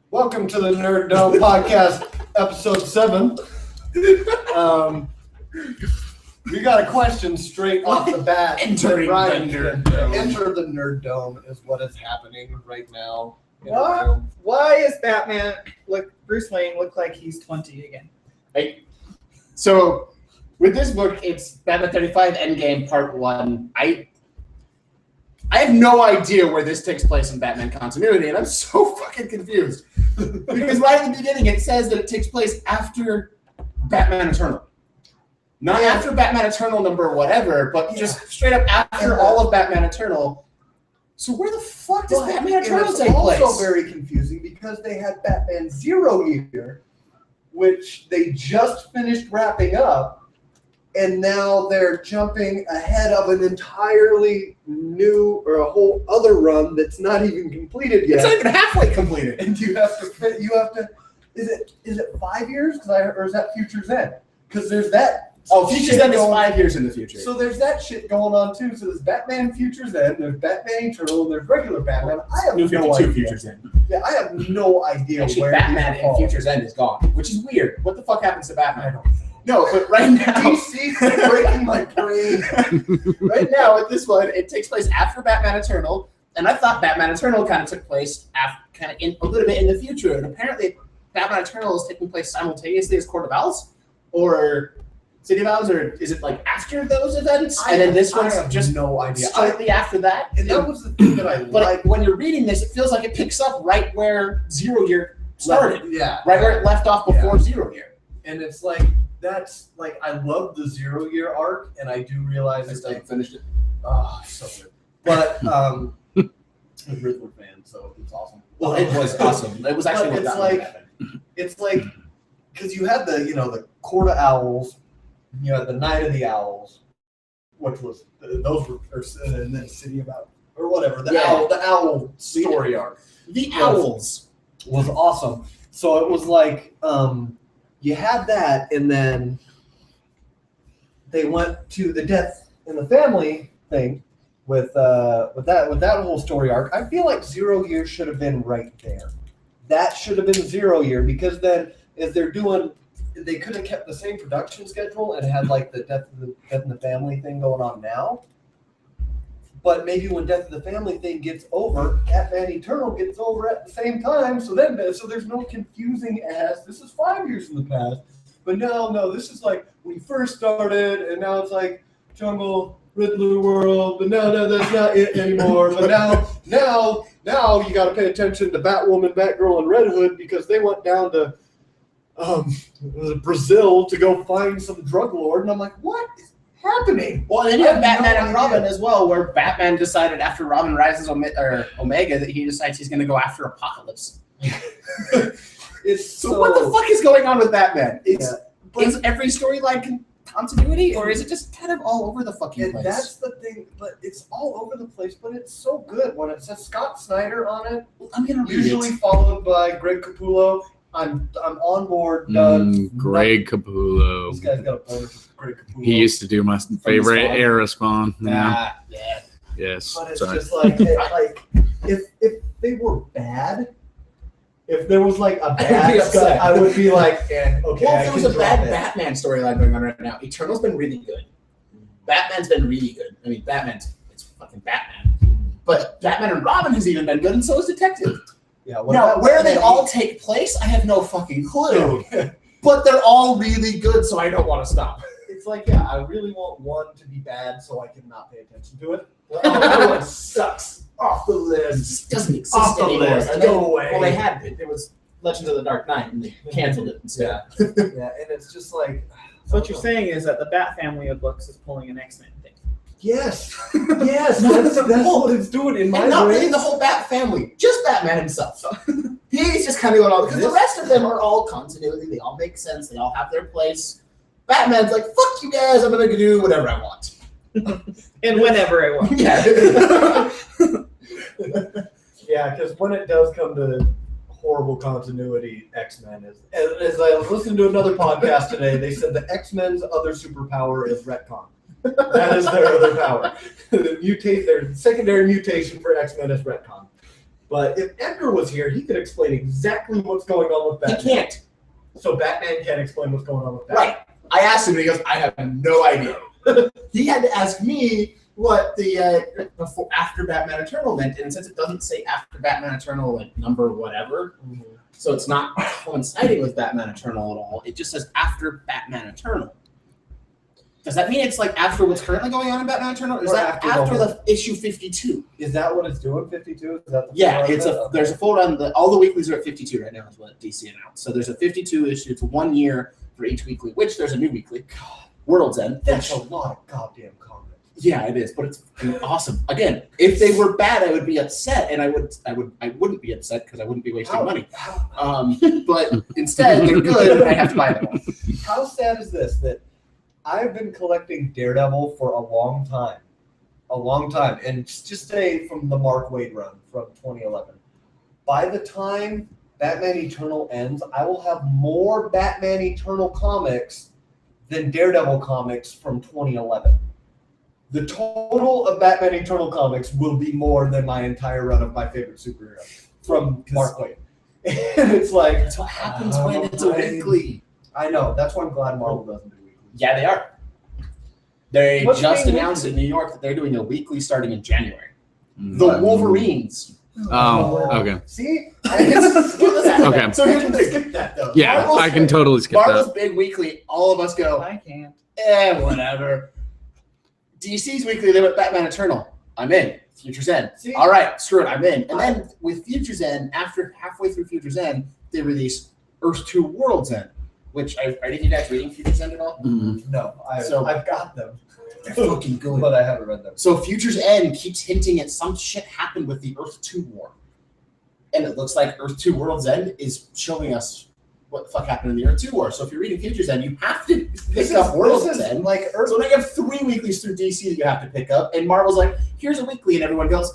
Welcome to the Nerd Dome Podcast, Episode 7. We got a question straight off the bat. Entering Ryan, the Nerd Dome. Enter the Nerd Dome is what is happening right now. Why is Bruce Wayne look like he's 20 again? Right. So, with this book, it's Batman 35 Endgame Part 1. I have no idea where this takes place in Batman continuity, and I'm so fucking confused. Because right at the beginning, it says that it takes place after Batman Eternal. Not after Batman Eternal number whatever, but just straight up after all of Batman Eternal. So where the fuck does Batman Eternal take place? It's also very confusing because they had Batman 0 Year, which they just finished wrapping up, and now they're jumping ahead of an entirely new or a whole other run that's not even completed yet. It's not even halfway completed. And you have to. Is it 5 years? Or is that Future's End? Because there's that. Oh, Future's End is 5 years in the future. So there's that shit going on too. So there's Batman Future's End, there's Batman Eternal, and there's regular Batman. I have New 52 no idea. Future's End. Yeah, I have no idea Actually, where Batman these in fall. Future's End is gone, which is weird. What the fuck happens to Batman? I don't know. No, but right now, DC's breaking my brain. right now with this one, it takes place after Batman Eternal, and I thought Batman Eternal kind of took place a little bit in the future, and apparently Batman Eternal is taking place simultaneously as Court of Owls, or City of Owls, or is it like after those events? And then this one's just no idea. slightly after that. And that was the thing that I But liked. when you're reading this, it feels like it picks up right where 0 Year started, Yeah. right where it left off before 0 Year. And it's like, that's like, I love the 0 Year arc, and I do realize it's like, finished it. oh, so good. But, I'm a Riddler fan, so it's awesome. Well, it was awesome. It was actually But what it's got like- me happened. It's like, because you had the Court of Owls, you had the Night of the Owls, which was, those were, and then City of Owls, or whatever, the owl story arc The Owls. was awesome. So it was like, you had that, and then they went to the death in the family thing with that whole story arc. I feel like 0 Year should have been right there. That should have been 0 Year, because then if they're doing, they could have kept the same production schedule and had like the death in the family thing going on now. But maybe when Death of the Family thing gets over, Batman Eternal gets over at the same time. So there's no confusing ass. This is 5 years in the past, but no, this is like when he first started, and now it's like Jungle Riddler world. But no, that's not it anymore. But now you got to pay attention to Batwoman, Batgirl, and Red Hood, because they went down to Brazil to go find some drug lord, and I'm like, what is happening? Well, and then you have I have Batman no and Robin idea. as well, where Batman decided after Robin rises Omega that he decides he's going to go after Apocalypse. It's So what the fuck is going on with Batman? Yeah. Is every storyline continuity, or is it just kind of all over the fucking And place? that's the thing, but it's all over the place, but it's so good when it says Scott Snyder on it, I'm going to read usually it. followed by Greg Capullo. I'm on board. Done. Greg Capullo. This guy's got a bonus with Greg Capullo. He used to do my favorite Spawn? era Spawn. Yeah. Yeah. Yes. But it's Sorry. just like, if they were bad, if there was like a I'd be bad upset. Scott, I would be like, okay, Well, if I there was can a drop bad it. Batman storyline going on right now, Eternal's been really good. Batman's been really good. I mean, it's fucking Batman. But Batman and Robin has even been good, and so is Detective. Yeah, what Now, about where they Batman? all take place, I have no fucking clue. But they're all really good, so I don't want to stop. It's like, yeah, I really want one to be bad so I can not pay attention to it. The other one sucks. Off the It list. just doesn't exist Off the anymore. list. And Go away. Well, they had it. It was Legends of the Dark Knight, and they canceled it instead. Yeah, and it's just like. So what you're saying is that the Bat family of books is pulling an X-Men thing. Yes, yes, that's what it's doing in my And not brain. really the whole Bat family, just Batman himself. He's just kind of going on, because the rest of them are all continuity. They all make sense. They all have their place. Batman's like, fuck you guys, I'm going to do whatever I want. And whenever I want. Yeah. Yeah, because when it does come to horrible continuity, X-Men is. As I was listening to another podcast today, they said the X-Men's other superpower is retcon. That is their other power. Their secondary mutation for X-Men is retcon. But if Edgar was here, he could explain exactly what's going on with He Batman. can't. So Batman can't explain what's going on with Batman. Right. I asked him, and he goes, "I have no idea." He had to ask me what the before after Batman Eternal meant, and since it doesn't say after Batman Eternal, like number whatever, so it's not coinciding with Batman Eternal at all. It just says after Batman Eternal. Does that mean it's like after what's currently going on in Batman Eternal? Or is Or that after after the the issue 52? Is that what it's doing? 52? Is that the Yeah, full it's run a of it? there's a full run. All the weeklies are at 52 right now, is what DC announced. So there's a 52 issue. It's 1 year for each weekly, which there's a new weekly, World's End. That's which- a lot of goddamn comics. Yeah, it is, but it's awesome. Again, if they were bad, I would be upset, and I wouldn't be upset because I wouldn't be wasting money. But instead, they're good, and I have to buy them all. How sad is this that I've been collecting Daredevil for a long time, and just say from the Mark Waid run from 2011. By the time Batman Eternal ends, I will have more Batman Eternal comics than Daredevil comics from 2011. The total of Batman Eternal comics will be more than my entire run of my favorite superhero from Mark Waid. And it's like, That's what happens when it's a weekly. I know. That's why I'm glad Marvel doesn't do weekly. Yeah, they are. They What's just being announced in New York that they're doing a weekly starting in January. Mm. The Wolverines. Oh, okay. See? Okay. So here's the thing. Skip that though. Yeah, Marvel's I can big- totally skip Marvel's that. big weekly, all of us go, I can't. whatever. DC's weekly, they went Batman Eternal. I'm in. Future's End. See? All right, screw it, I'm in. And then with Future's End, after halfway through Future's End, they release Earth 2 World's End, which are any of you guys reading Future's End at all? Mm. No, So- I've got them, They're fucking good. but I haven't read them. So Future's End keeps hinting at some shit happened with the Earth 2 war. And it looks like Earth 2 World's End is showing us what the fuck happened in the Earth 2 war. So if you're reading Future's End, you have to pick up World's End. like Earth. So they have 3 weeklies through DC that you have to pick up, and Marvel's like, here's a weekly, and everyone goes,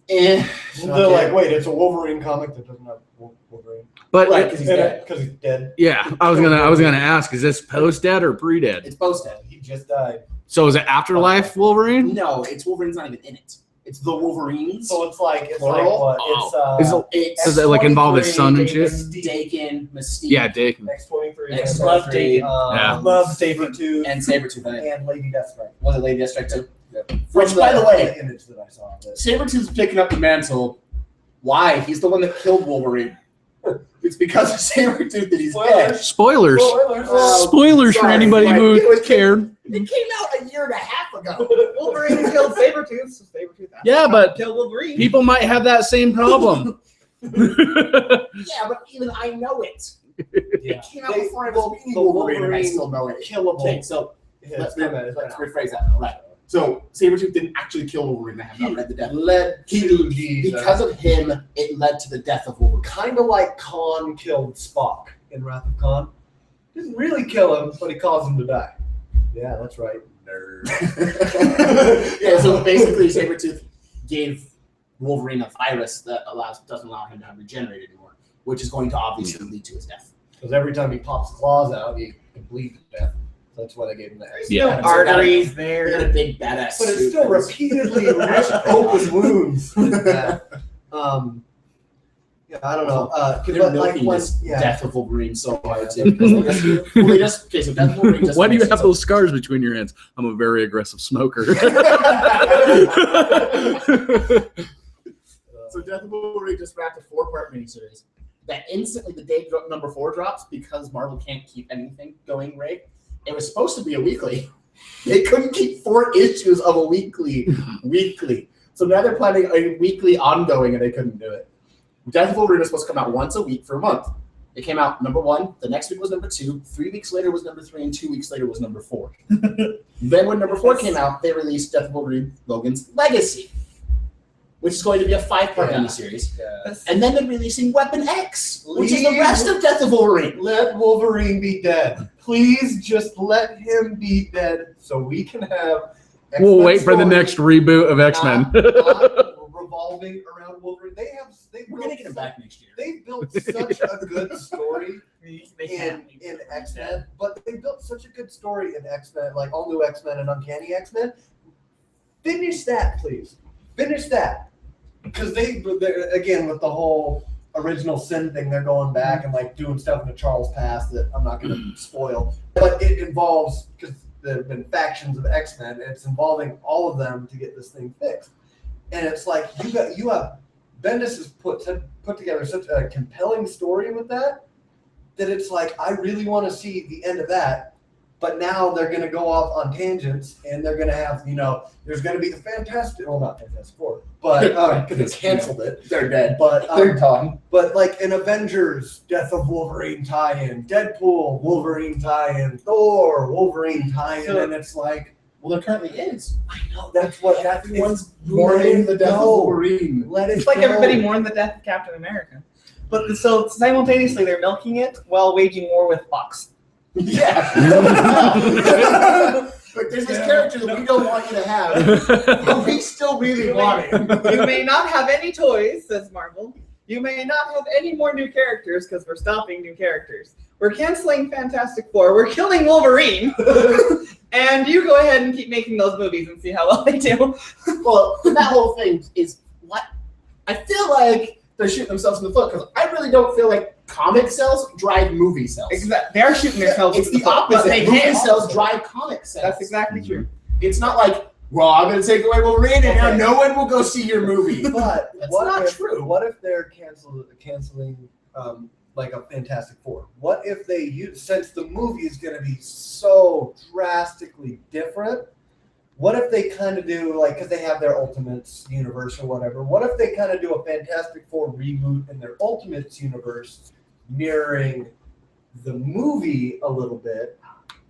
They're okay. like, wait, it's a Wolverine comic that doesn't have Wolverine. But Right, because he's dead. Because he's dead. yeah, I was gonna ask, is this post dead or pre dead? It's posted. He just died. So is it Afterlife Wolverine? No, it's Wolverine's not even in it. It's the Wolverines. So it's like Plural? what? Is It's Does it like involve his son and shit? Dakin, Mystique, Yeah, Dick. X-23. X-23, Love Dakin. Yeah. Love Sabretooth and Sabretooth. I think. and Lady Deathstrike. Was it Lady Deathstrike too? From Which, by the way, image that I saw of it. Sabretooth's picking up the mantle. Why? He's the one that killed Wolverine. It's because of Sabretooth that he's dead. Spoilers. Spoilers. Spoilers for Sorry, anybody Mike. who It was- cared. It came out a year and a half ago. Wolverine killed Sabretooth, so Sabretooth Yeah, but killed Wolverine. people might have that same problem. Yeah, but even I know it. It came out before I was meeting the Wolverine, and I Wolverine still know it. Killable. Okay, so Yeah, let's it's been out. rephrase that. Right. So Sabretooth didn't actually kill Wolverine. I have not read the death. Led to the Because of him, it led to the death of Wolverine. kind of like Khan killed Spock in Wrath of Khan. Didn't really kill him, but he caused him to die. Yeah, that's right. Nerd. Yeah, so basically Sabretooth gave Wolverine a virus that doesn't allow him to regenerate anymore, which is going to obviously lead to his death. Because every time he pops his claws out, he can bleed to death. That's why they gave him that. There's Yeah. no arteries He there. had a big badass But it's suit still that was- repeatedly open wounds. Yeah. Yeah, I don't know. They're But milking when, this yeah. death of Wolverine so hard too. Because they just okay, so death of Wolverine just Why do you makes have it those scars between your hands? I'm a very aggressive smoker. So Death of Wolverine just wrapped a 4-part miniseries that instantly the day number 4 drops because Marvel can't keep anything going right. It was supposed to be a weekly. They couldn't keep 4 issues of a weekly. So now they're planning a weekly ongoing and they couldn't do it. Death of Wolverine was supposed to come out once a week for a month. It came out number 1, the next week was number 2, 3 weeks later was number 3, and 2 weeks later was number 4. Then when number 4 came out, they released Death of Wolverine Logan's Legacy, which is going to be a 5-part Yeah. miniseries. Yeah. And then they're releasing Weapon X, which is the Leave- rest of Death of Wolverine. Let Wolverine be dead. Please just let him be dead so we can have. We'll X-Men wait for the stories next reboot of X-Men. not revolving around Wolverine. We're going to get him back next year. They built such a good story They can't. in X-Men, but they built such a good story in X-Men, like All New X-Men and Uncanny X-Men. Finish that, please. Finish that. because they're again with the whole original sin thing, they're going back and like doing stuff in the Charles Pass that I'm not going to spoil, but it involves, because there have been factions of X-Men, and it's involving all of them to get this thing fixed. And it's like you have Bendis has put together such a compelling story with that it's like I really want to see the end of that. But now they're going to go off on tangents, and they're going to have, there's going to be the not Fantastic Four, but because they canceled it. They're dead. But They're gone. But like an Avengers Death of Wolverine tie-in, Deadpool Wolverine tie-in, Thor Wolverine tie-in, and it's like, well, there currently is. I know that's what everyone's mourning the death of Wolverine. Let it It's like go. everybody mourned the death of Captain America. But so simultaneously they're milking it while waging war with Fox. Yeah. But there's this character that we don't want you to have, but we still really want it. You may not have any toys, says Marvel. You may not have any more new characters because we're stopping new characters. We're canceling Fantastic Four. We're killing Wolverine. And you go ahead and keep making those movies and see how well they do. Well, that whole thing is what I feel like they're shooting themselves in the foot, because I really don't feel like comic sales drive movie sales. Exactly. They're shooting themselves It's in the the foot, but opposite. they Movie can't. sales drive comic sales. That's exactly true. It's not like, well, I'm going to take away Wolverine and now Okay. no one will go see your movie. But That's what not if, true. What if they're canceling like a Fantastic Four? What if they use, since the movie is going to be so drastically different, what if they kind of do, like, because they have their Ultimates universe or whatever, what if they kind of do a Fantastic Four reboot in their Ultimates universe, mirroring the movie a little bit?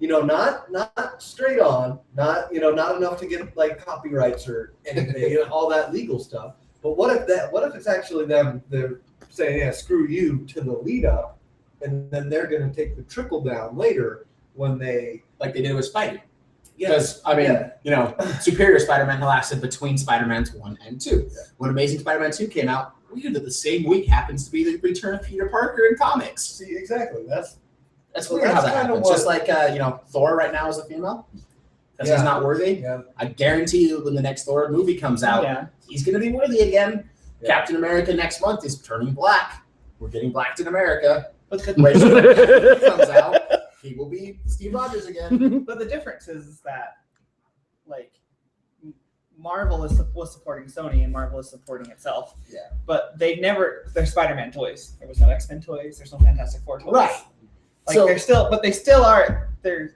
Not straight on, not enough to get like copyrights or anything, all that legal stuff. But what if it's actually them, they're saying, yeah, screw you to the lead up, and then they're going to take the trickle down later when they, Like they did with Spidey. yeah, Because, Superior Spider-Man lasted between Spider-Man's 1 and 2. Yeah. When Amazing Spider-Man 2 came out, weird that the same week happens to be the return of Peter Parker in comics. see, exactly, that's That's weird how that kinda happens. what- Just like, Thor right now is a female. Because Yeah. he's not worthy. yeah. I guarantee you when the next Thor movie comes out, Yeah. he's going to be worthy again. Yeah. Captain America next month is turning black. We're getting blacked in America. But the, When it comes out, he will be Steve Rogers again. but the difference is that, like, Marvel was supporting Sony and Marvel is supporting itself. Yeah. But they're Spider-Man toys. There was no X-Men toys. There's no Fantastic Four toys. Right. Like So- they still are. They're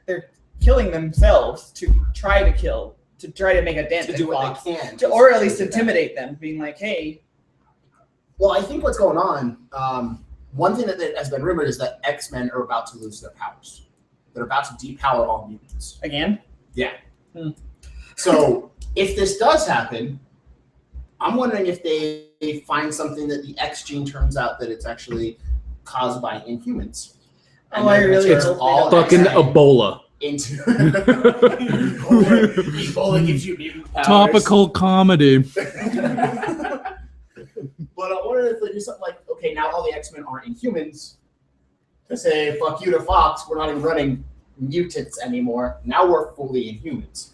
killing themselves to try to make a dent To in do what Fox, they can. or at least intimidate them, being like, hey, Well, I think what's going on, one thing that has been rumored is that X-Men are about to lose their powers. They're about to depower all mutants. again. So if this does happen, I'm wondering if they find something that the X gene turns out that it's actually caused by Inhumans. Oh, I really turns hope they all don't. Fucking X-Men Ebola. into Ebola gives you mutant powers. Topical comedy. But I wonder if they do something like, okay, now all the X-Men are Inhumans. To say, fuck you to Fox, we're not even running mutants anymore. Now we're fully Inhumans.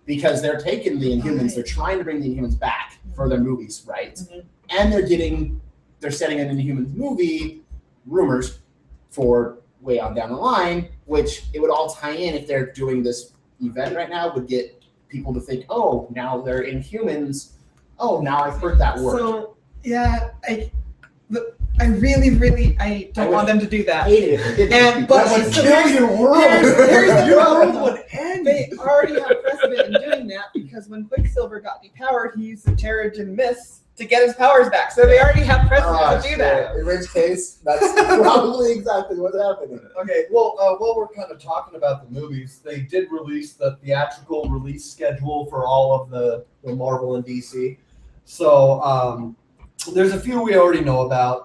Because they're taking the Inhumans, they're trying to bring the Inhumans back for their movies, right? Mhm. And they're setting an Inhumans movie, rumors, for way on down the line, which it would all tie in if they're doing this event right now, would get people to think, oh, now they're Inhumans. Oh, now I've heard that word. So yeah, I really don't want them to do I that. hate it if they did. But That would so kill here's- your world. here's the Your problem. world would end. They already have precedent in doing that because when Quicksilver got depowered, he used the Terrigen Mist to get his powers back. So they already have precedent to do that. In which case, that's probably exactly what's happening. Okay, well, while we're kind of talking about the movies, they did release the theatrical release schedule for all of the Marvel and DC. So there's a few we already know about.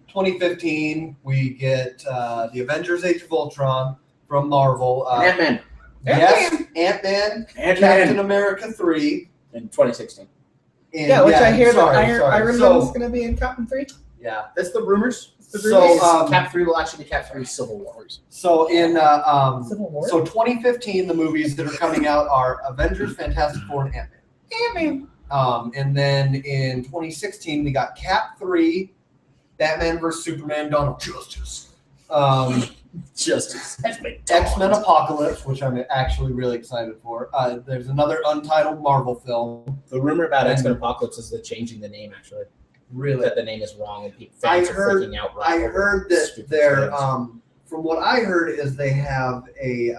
2015, we get the Avengers: Age of Ultron from Marvel. Ant-Man. Yes, Ant-Man, Captain America 3. In 2016. And, Yeah, which I hear sorry, that Iron sorry. Man So, is going to be in Captain 3. yeah. That's the rumors. The So, rumors. Cap 3 will actually be Cap 3 Civil Wars. So in Civil War. so 2015, the movies that are coming out are Avengers, Fantastic Four, and Ant-Man. Ant-Man. And then in 2016, we got Cap 3, Batman vs. Superman, Dawn of Justice. Justice. X-Men Apocalypse, which I'm actually really excited for. There's another untitled Marvel film. The rumor about X-Men Apocalypse is they're changing the name, actually. Really? That the name is wrong and fans are freaking out. I over heard that stupid they're, names. from what I heard is they have a,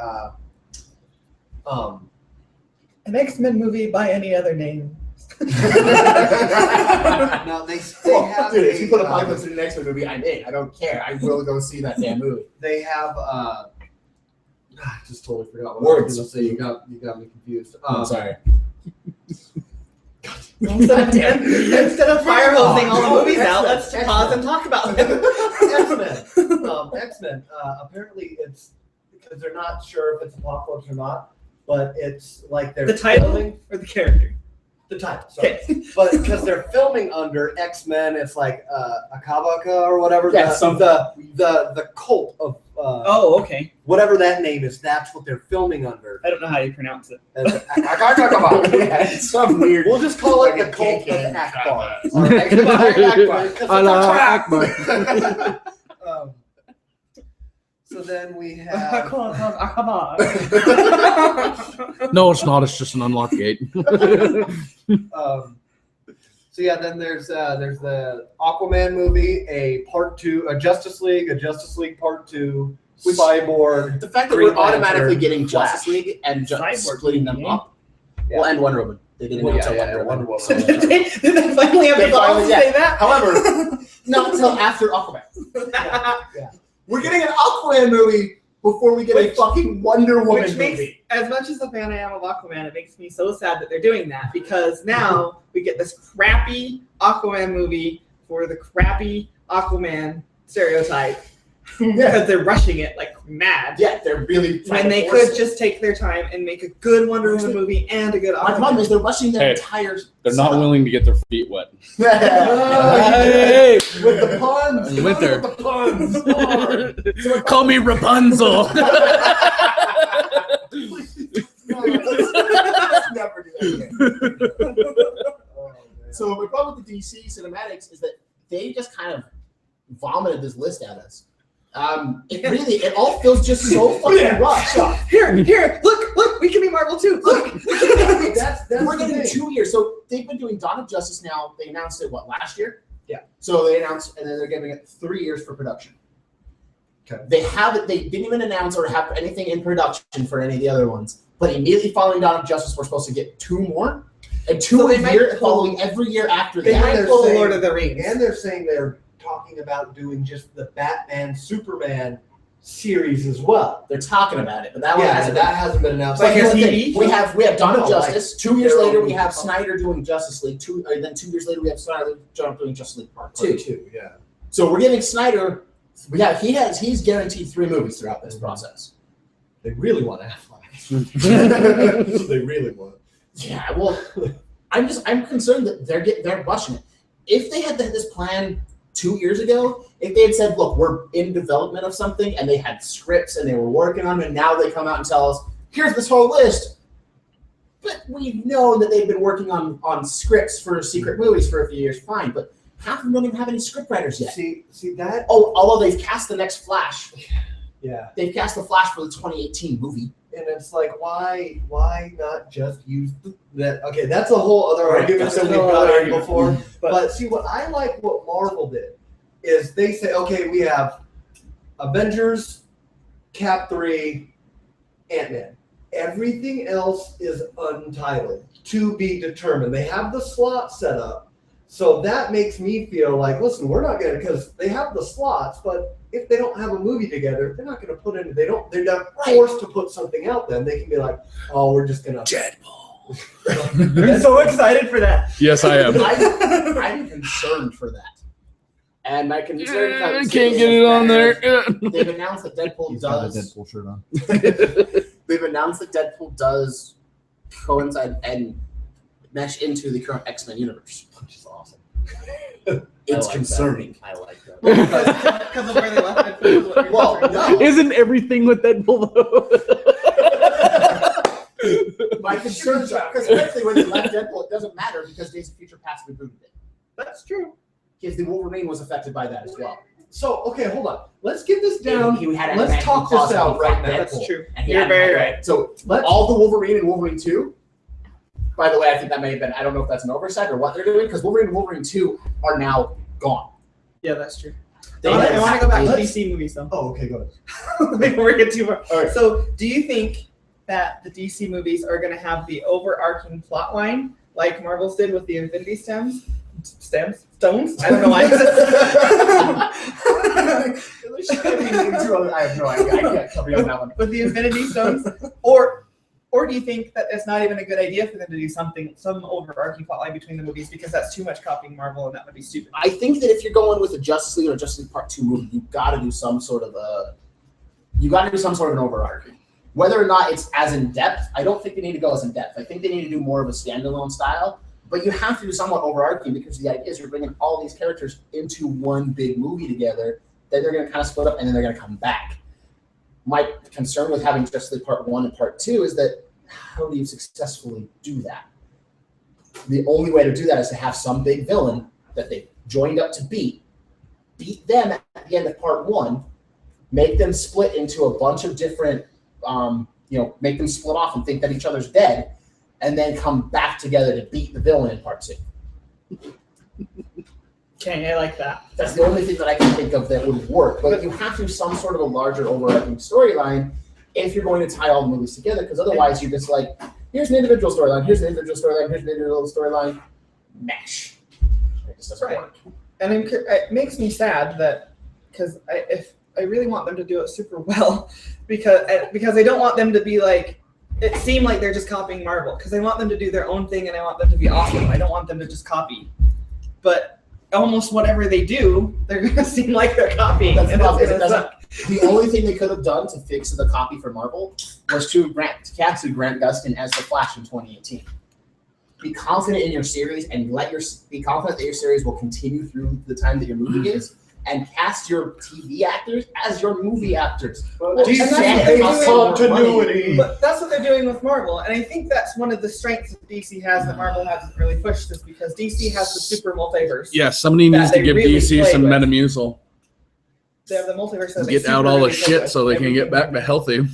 An X-Men movie by any other name. no, they have Dude, if you put a, Apocalypse in the next movie, I'm in. I don't care. I will go see that damn movie. they have, I just totally forgot what Words. I was going to say. You got me confused. I'm sorry. Instead of fire hosing all the movies out, let's X-Men. pause and talk about them. X-Men. Apparently, it's because they're not sure if it's Apocalypse or not, but it's like they're The title filming or the character? the title. Sorry. Okay. But because they're filming under X-Men, it's like Akabaka or whatever. Yeah, the cult of Oh, okay. whatever that name is. That's what they're filming under. I don't know how you pronounce it. Yeah, it's some weird. We'll just call it Like the a cult KK. of Akbar. All right? Akbar. Allah Akbar. So then we have. No, it's not. It's just an unlocked gate. So yeah, then there's the Aquaman movie, a Part 2, a Justice League Part 2, Which- Cyborg. The fact that Green we're automatically Lantern, getting Flash. Justice League and Cyborg splitting them movie. up. Yeah. Well, and Wonder Woman. They didn't announce Wonder Woman. Did they finally have They the balls finally- to yeah. say that? However, not until after Aquaman. Yeah. We're getting an Aquaman movie before we get a Which- fucking Wonder Woman Which makes, movie. as much as a fan I am of Aquaman, it makes me so sad that they're doing that because now we get this crappy Aquaman movie for the crappy Aquaman stereotype because they're rushing it like mad. Yeah, they're really trying When to they force could it. just take their time and make a good Wonder Woman movie and a good My Aquaman. problem is they're rushing their Hey, entire. They're not willing to get their feet wet. Hey, with the puns. You went there. With the puns. Come on. Call me Rapunzel. No, let's never do that again. So my problem with the DC cinematics is that they just kind of vomited this list at us. It all feels just so fucking rushed. Here, look, we can be Marvel too. Look, That's We're the getting thing. 2 years. So they've been doing Dawn of Justice now. They announced it, last year? Yeah. So they announced, and then they're giving it 3 years for production. Okay. They didn't even announce or have anything in production for any of the other ones. But immediately following Dawn of Justice, we're supposed to get 2 more. And 2 So they a might year, pull- following every year after they that. might they're pull saying- Lord of the Rings. And they're saying they're talking about doing just the Batman Superman series as well. They're talking about it, but that one Yeah, hasn't that hasn't been announced. Like Here's a the TV? thing. We have Dawn of No, Justice. 2 years their later, own we have company. Snyder doing Justice League. And then 2 years later, we have Snyder doing Justice League Part 2. Part 2, yeah. So we're giving Snyder. He's guaranteed 3 movies throughout this process. They really want Affleck. They really want. Yeah, well, I'm concerned that they're rushing it. If they had this plan 2 years ago, if they had said, "Look, we're in development of something," and they had scripts and they were working on them, and now they come out and tell us, "Here's this whole list," but we know that they've been working on scripts for secret movies for a few years, fine. But half of them don't even have any script writers yet. See that? Oh, although they've cast the next Flash, Yeah. they've cast the Flash for the 2018 movie. And it's like, why not just use that? Okay, that's a whole other Right, argument that's that a we've whole got other on argument. before. But- But see, what I like what Marvel did is they say, okay, we have Avengers, Cap 3, Ant-Man. Everything else is untitled, to be determined. They have the slot set up. So that makes me feel like, listen, we're not going to, because they have the slots, but if they don't have a movie together, they're not going to put in, they're not forced to put something out then. They can be like, oh, we're just going to. I'm so excited for that. Yes, I am. I'm concerned for that. And my concern I comes can't in get it on that there. They've announced that Deadpool does. Deadpool shirt on. They've announced that Deadpool does coincide and mesh into the current X-Men universe. Which is awesome. It's like concerning. I like that. Because of where they left it. Well, no. Isn't everything with Deadpool though? My concern is because frankly, when you left Deadpool, it doesn't matter because Days of Future Past rebooted it. That's true. Because the Wolverine was affected by that as well. So okay, hold on. Let's get this down. He had Let's adamantium talk claws this when he out right fought now. Deadpool. That's true. And he You're had very adamantium. right. So all the Wolverine and Wolverine 2. By the way, I think that may have been. I don't know if that's an oversight or what they're doing because Wolverine and Wolverine 2 are now gone. Yeah, that's true. They I have- want to go back to let's- DC movies though. Oh, okay, go ahead. Before we get too far. All right. So, do you think that the DC movies are going to have the overarching plot line like Marvel's did with the Infinity Stones? Stones? I don't know why. I have no idea. I can't cover you on that one. With the Infinity Stones, or do you think that it's not even a good idea for them to do some overarching plot line between the movies because that's too much copying Marvel and that would be stupid? I think that if you're going with a Justice League or Justice League Part 2 movie, you've got to do some sort of an overarching. Whether or not it's as in depth, I don't think they need to go as in depth. I think they need to do more of a standalone style. But you have to do somewhat overarching because the idea is you're bringing all these characters into one big movie together. Then they're going to kind of split up and then they're going to come back. My concern with having Justice League Part 1 and Part 2 is that how do you successfully do that? The only way to do that is to have some big villain that they joined up to beat them at the end of Part 1, make them split into a bunch of different, make them split off and think that each other's dead, and then come back together to beat the villain in Part 2. Okay, I like that. That's the only thing that I can think of that would work. But you have to do some sort of a larger overarching storyline if you're going to tie all the movies together, because otherwise you're just like, here's an individual storyline, here's an individual storyline, here's an individual storyline, mesh. It just doesn't work. And it makes me sad that because if I really want them to do it super well, because I don't want them to be like it seem like they're just copying Marvel, because I want them to do their own thing and I want them to be awesome. I don't want them to just copy, but almost whatever they do, they're gonna seem like they're copying. That's and the it's problem, gonna is it suck. The only thing they could have done to fix the copy for Marvel was to cast Grant Gustin as the Flash in 2018. Be confident in your series and be confident that your series will continue through the time that your movie is, and cast your TV actors as your movie actors. Continuity. But that's what they're doing with Marvel, and I think that's one of the strengths that DC has that Marvel hasn't really pushed, is because DC has the super multiverse. Yeah, somebody needs That to they give really DC play some with. Metamucil. They have the multiverse that they Get out super all the really play shit with. so they can get Everything. back to healthy.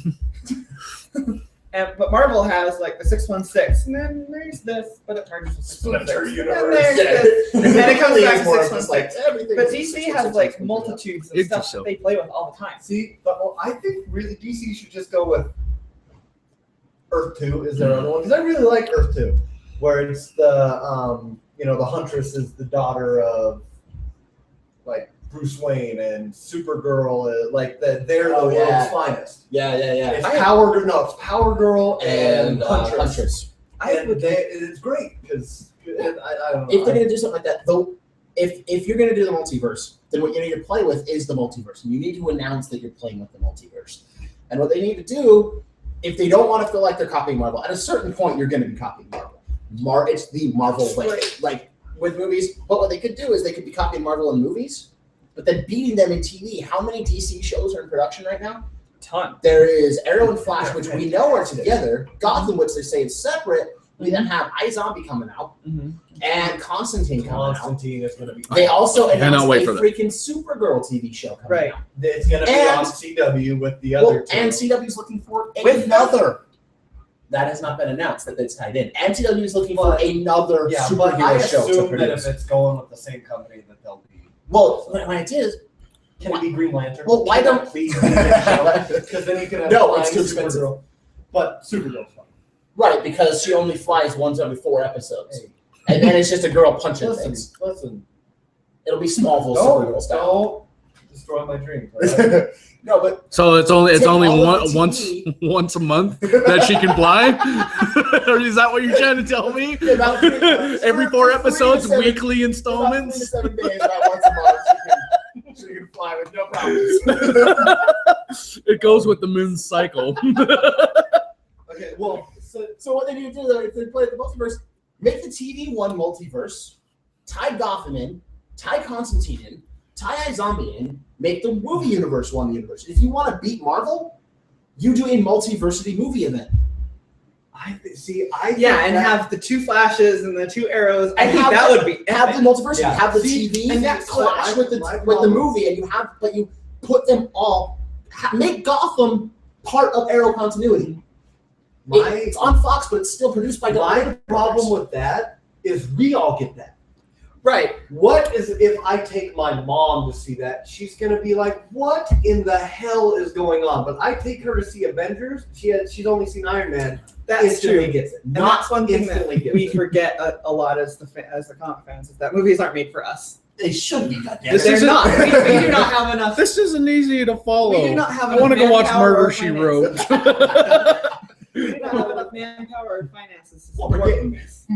But Marvel has like the 616, and then there's this, but it merges with 616. And Universe. there's this, and then it comes back to More of just 616. everything But is DC 616, has like 616. multitudes of It's stuff just so- that they play with all the time. See, but I think really DC should just go with Earth 2 is their other one, because I really like Earth 2, where it's the the Huntress is the daughter of like Bruce Wayne, and Supergirl is like they're the Oh, world's yeah. finest. Yeah. It's it's Power Girl and Huntress. And it's great because I don't know. If they're going to do something like that, though, if you're going to do the multiverse, then what you need to play with is the multiverse, and you need to announce that you're playing with the multiverse. And what they need to do, if they don't want to feel like they're copying Marvel, at a certain point you're going to be copying Marvel. It's the Marvel way, Right. like with movies. But what they could do is they could be copying Marvel in movies, but then beating them in TV. How many DC shows are in production right now? Ton. There is Arrow and Flash, which we know are together. Gotham, which they say is separate. We then have iZombie coming out and Constantine coming out. Constantine is going to be. They also Cannot announced wait a for that. freaking Supergirl TV show coming Right. out. It's going to be And- on CW with the other two. And CW's looking for With another. That has not been announced that it's tied in. And CW is looking for But- another yeah, but I superhero show to assume that produce. if it's going with the same company, that they'll be. Well, my idea is, Can it be Green Lantern? Well, why Can don't- it please be because then you can have No, flying it's too expensive. Supergirl. But Supergirl's fun. right, because she only flies once every 4 episodes. And then it's just a girl punching things. Listen. It'll be Smallville Supergirl style. Don't destroy my dreams. all right? No, but So it's only Take all one, of the once TV. once a month that she can fly. Or is that what you're trying to tell me? About Every 4 3 to episodes, 7 weekly about 3 to installments. 7 days, about once a month, she can fly with no problems. It goes with the moon's cycle. Okay, well, So what they need to do, though, if they play the multiverse, make the TV one multiverse, tie Gotham in, tie Constantine in, tie iZombie in, make the movie universe one universe. If you want to beat Marvel, you do a multiversity movie event. Yeah, and have the 2 flashes and the 2 arrows. I And think have that the- would be have the multiverse, Yeah. you have the See, TV, and that that's what clash my with the problem- movie, and you put them all, make Gotham part of Arrow continuity. It's on Fox, but it's still produced by My problem with that is we all get that. right. What is if I take my mom to see that? She's gonna be like, "What in the hell is going on?" But I take her to see Avengers. She's only seen Iron Man. That's Instantly true. gets it. And Not that's one thing that instantly gets we it. forget a lot as the comic fans is that movies aren't made for us. They should be, goddamn. This They're isn't- not. We do not have enough. This isn't easy to follow. We do not have I want to enough go watch manpower Murder or She finances. Wrote. We do not have enough manpower or finances to Well, we're support getting movies.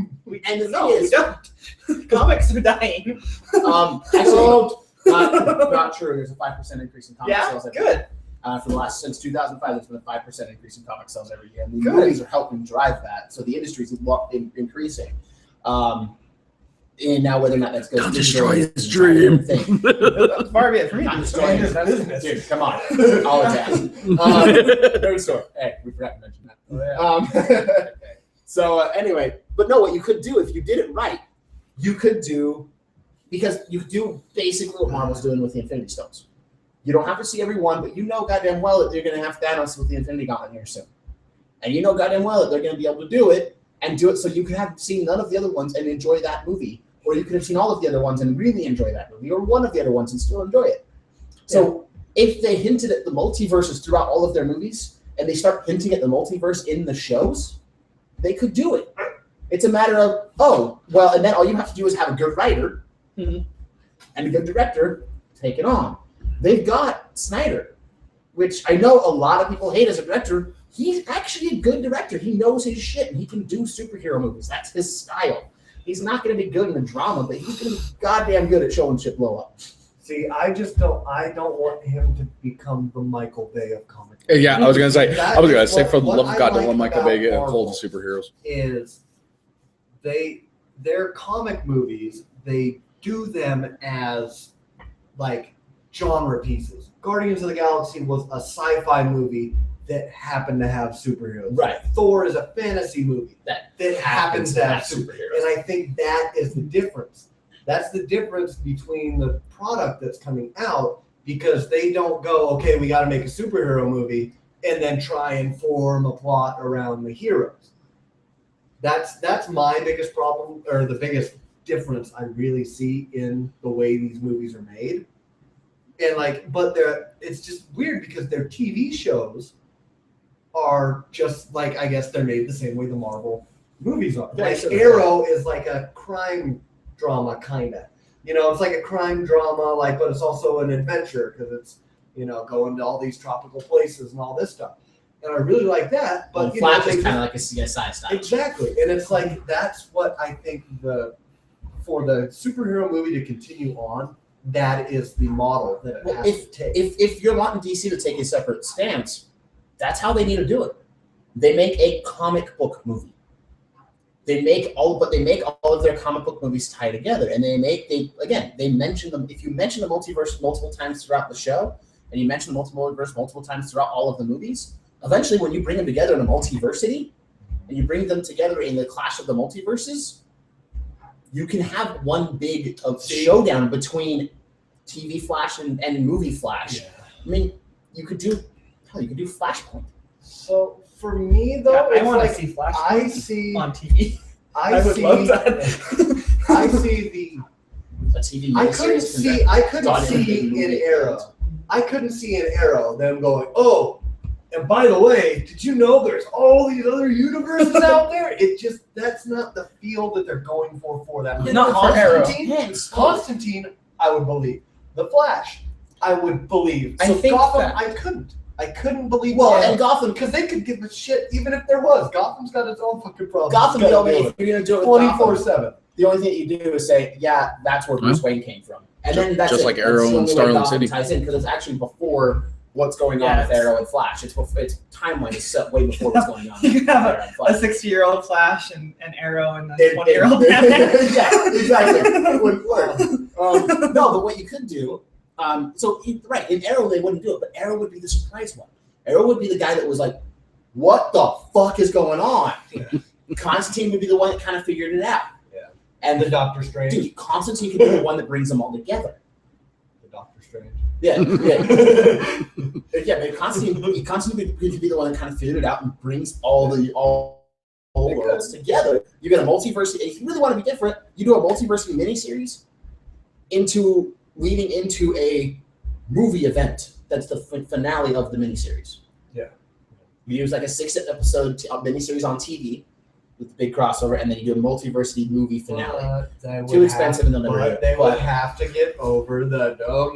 And the No, thing we is, don't. Comics are dying. actually, not true. There's a 5% increase in comic Yeah, sales. good. For the last since 2005, there's been a 5% increase in comic sales every year, and the Good. movies are helping drive that. So the industry's increasing. And now whether or not that's good, Don't destroy his dream. That's far be it for me. Not to destroying destroy his his business. business. Dude, come on. I'll attack. Third story. Hey, we forgot to mention that. So anyway, but no, what you could do if you did it right, you could do, because you do basically what Marvel's doing with the Infinity Stones. You don't have to see every one, but you know goddamn well that you're going to have Thanos with the Infinity Gauntlet here soon. And you know goddamn well that they're going to be able to do it, and do it so you could have seen none of the other ones and enjoy that movie. Or you could have seen all of the other ones and really enjoy that movie, or one of the other ones and still enjoy it. So if they hinted at the multiverses throughout all of their movies, and they start hinting at the multiverse in the shows, they could do it. It's a matter of, and then all you have to do is have a good writer Mhm. and a good director take it on. They've got Snyder, which I know a lot of people hate as a director. He's actually a good director. He knows his shit, and he can do superhero movies. That's his style. He's not going to be good in the drama, but he's going to be goddamn good at showing shit blow up. See, I don't want him to become the Michael Bay of comic. Yeah, I was gonna say. That I was gonna is say, what- for the what love of I God, don't like want Michael about Bay getting Marvel cold to superheroes. Is their comic movies, they do them as like genre pieces. Guardians of the Galaxy was a sci-fi movie that happened to have superheroes. Right. Thor is a fantasy movie That happens to have superheroes. superheroes. And I think that is the difference. That's the difference between the product that's coming out, because they don't go, okay, we got to make a superhero movie and then try and form a plot around the heroes. That's my biggest problem, or the biggest difference I really see in the way these movies are made. And it's just weird because their TV shows are just like, I guess they're made the same way the Marvel movies are. Yeah, Like sure. Arrow is like a crime drama, kind of. It's like a crime drama, but it's also an adventure because it's, going to all these tropical places and all this stuff. And I really like that. But Flash they is kind of just- like a CSI style. exactly, and it's like that's what I think for the superhero movie to continue on, that is the model that it Well, has to take. If you're wanting DC to take a separate stance, that's how they need to do it. They make a comic book movie. They make all of their comic book movies tie together, and they mention them. If you mention the multiverse multiple times throughout the show, and you mention the multiverse multiple times throughout all of the movies, eventually when you bring them together in a multiversity, and you bring them together in the clash of the multiverses, you can have one big showdown between TV Flash and movie Flash. I mean, you could do Flashpoint. So for me though, I it's want to like see Flash I see on TV. I would see love that. I see the A TV I couldn't miniseries done in a see big movie. in Arrow. I couldn't see in Arrow them going, oh, and by the way, did you know there's all these other universes out there? That's not the feel that they're going for that movie. Not for Arrow. Constantine, I would believe. The Flash, I would believe. I So think Gotham, that- I couldn't believe. Well, Arrow. and Gotham, Because they could give a shit even if there was. Gotham's got its own fucking problems. Gotham, It's the gotta only, deal if you're gonna do it with with Gotham, 24/7. the only thing you do is say, yeah, that's where Bruce Wayne came from, and then that's Just it. like That's Arrow the and only way Starling Gotham City. ties in because it's actually before what's going on Yeah, with Arrow and Flash. Its timeline is set way before what's going on. You can have with Arrow and A Flash. 60-year-old Flash and Arrow and a It- 20-year-old Batman. yeah, exactly. It wouldn't work. No, but what you could do, in Arrow they wouldn't do it, but Arrow would be the surprise one. Arrow would be the guy that was like, what the fuck is going on? Constantine would be the one that kind of figured it out. Yeah. And The Doctor Strange. dude, Constantine could be the one that brings them all together. The Doctor Strange. Yeah, but Constantine could be the one that kind of figured it out and brings all the worlds together. You get a multiverse. If you really want to be different, you do a multiversity miniseries leading into a movie event. That's the finale of the miniseries. Yeah. You use like a 6-episode miniseries on TV with the big crossover, and then you do a multiversity movie finale. Too expensive, and they'll never do it. They would have to get over the no.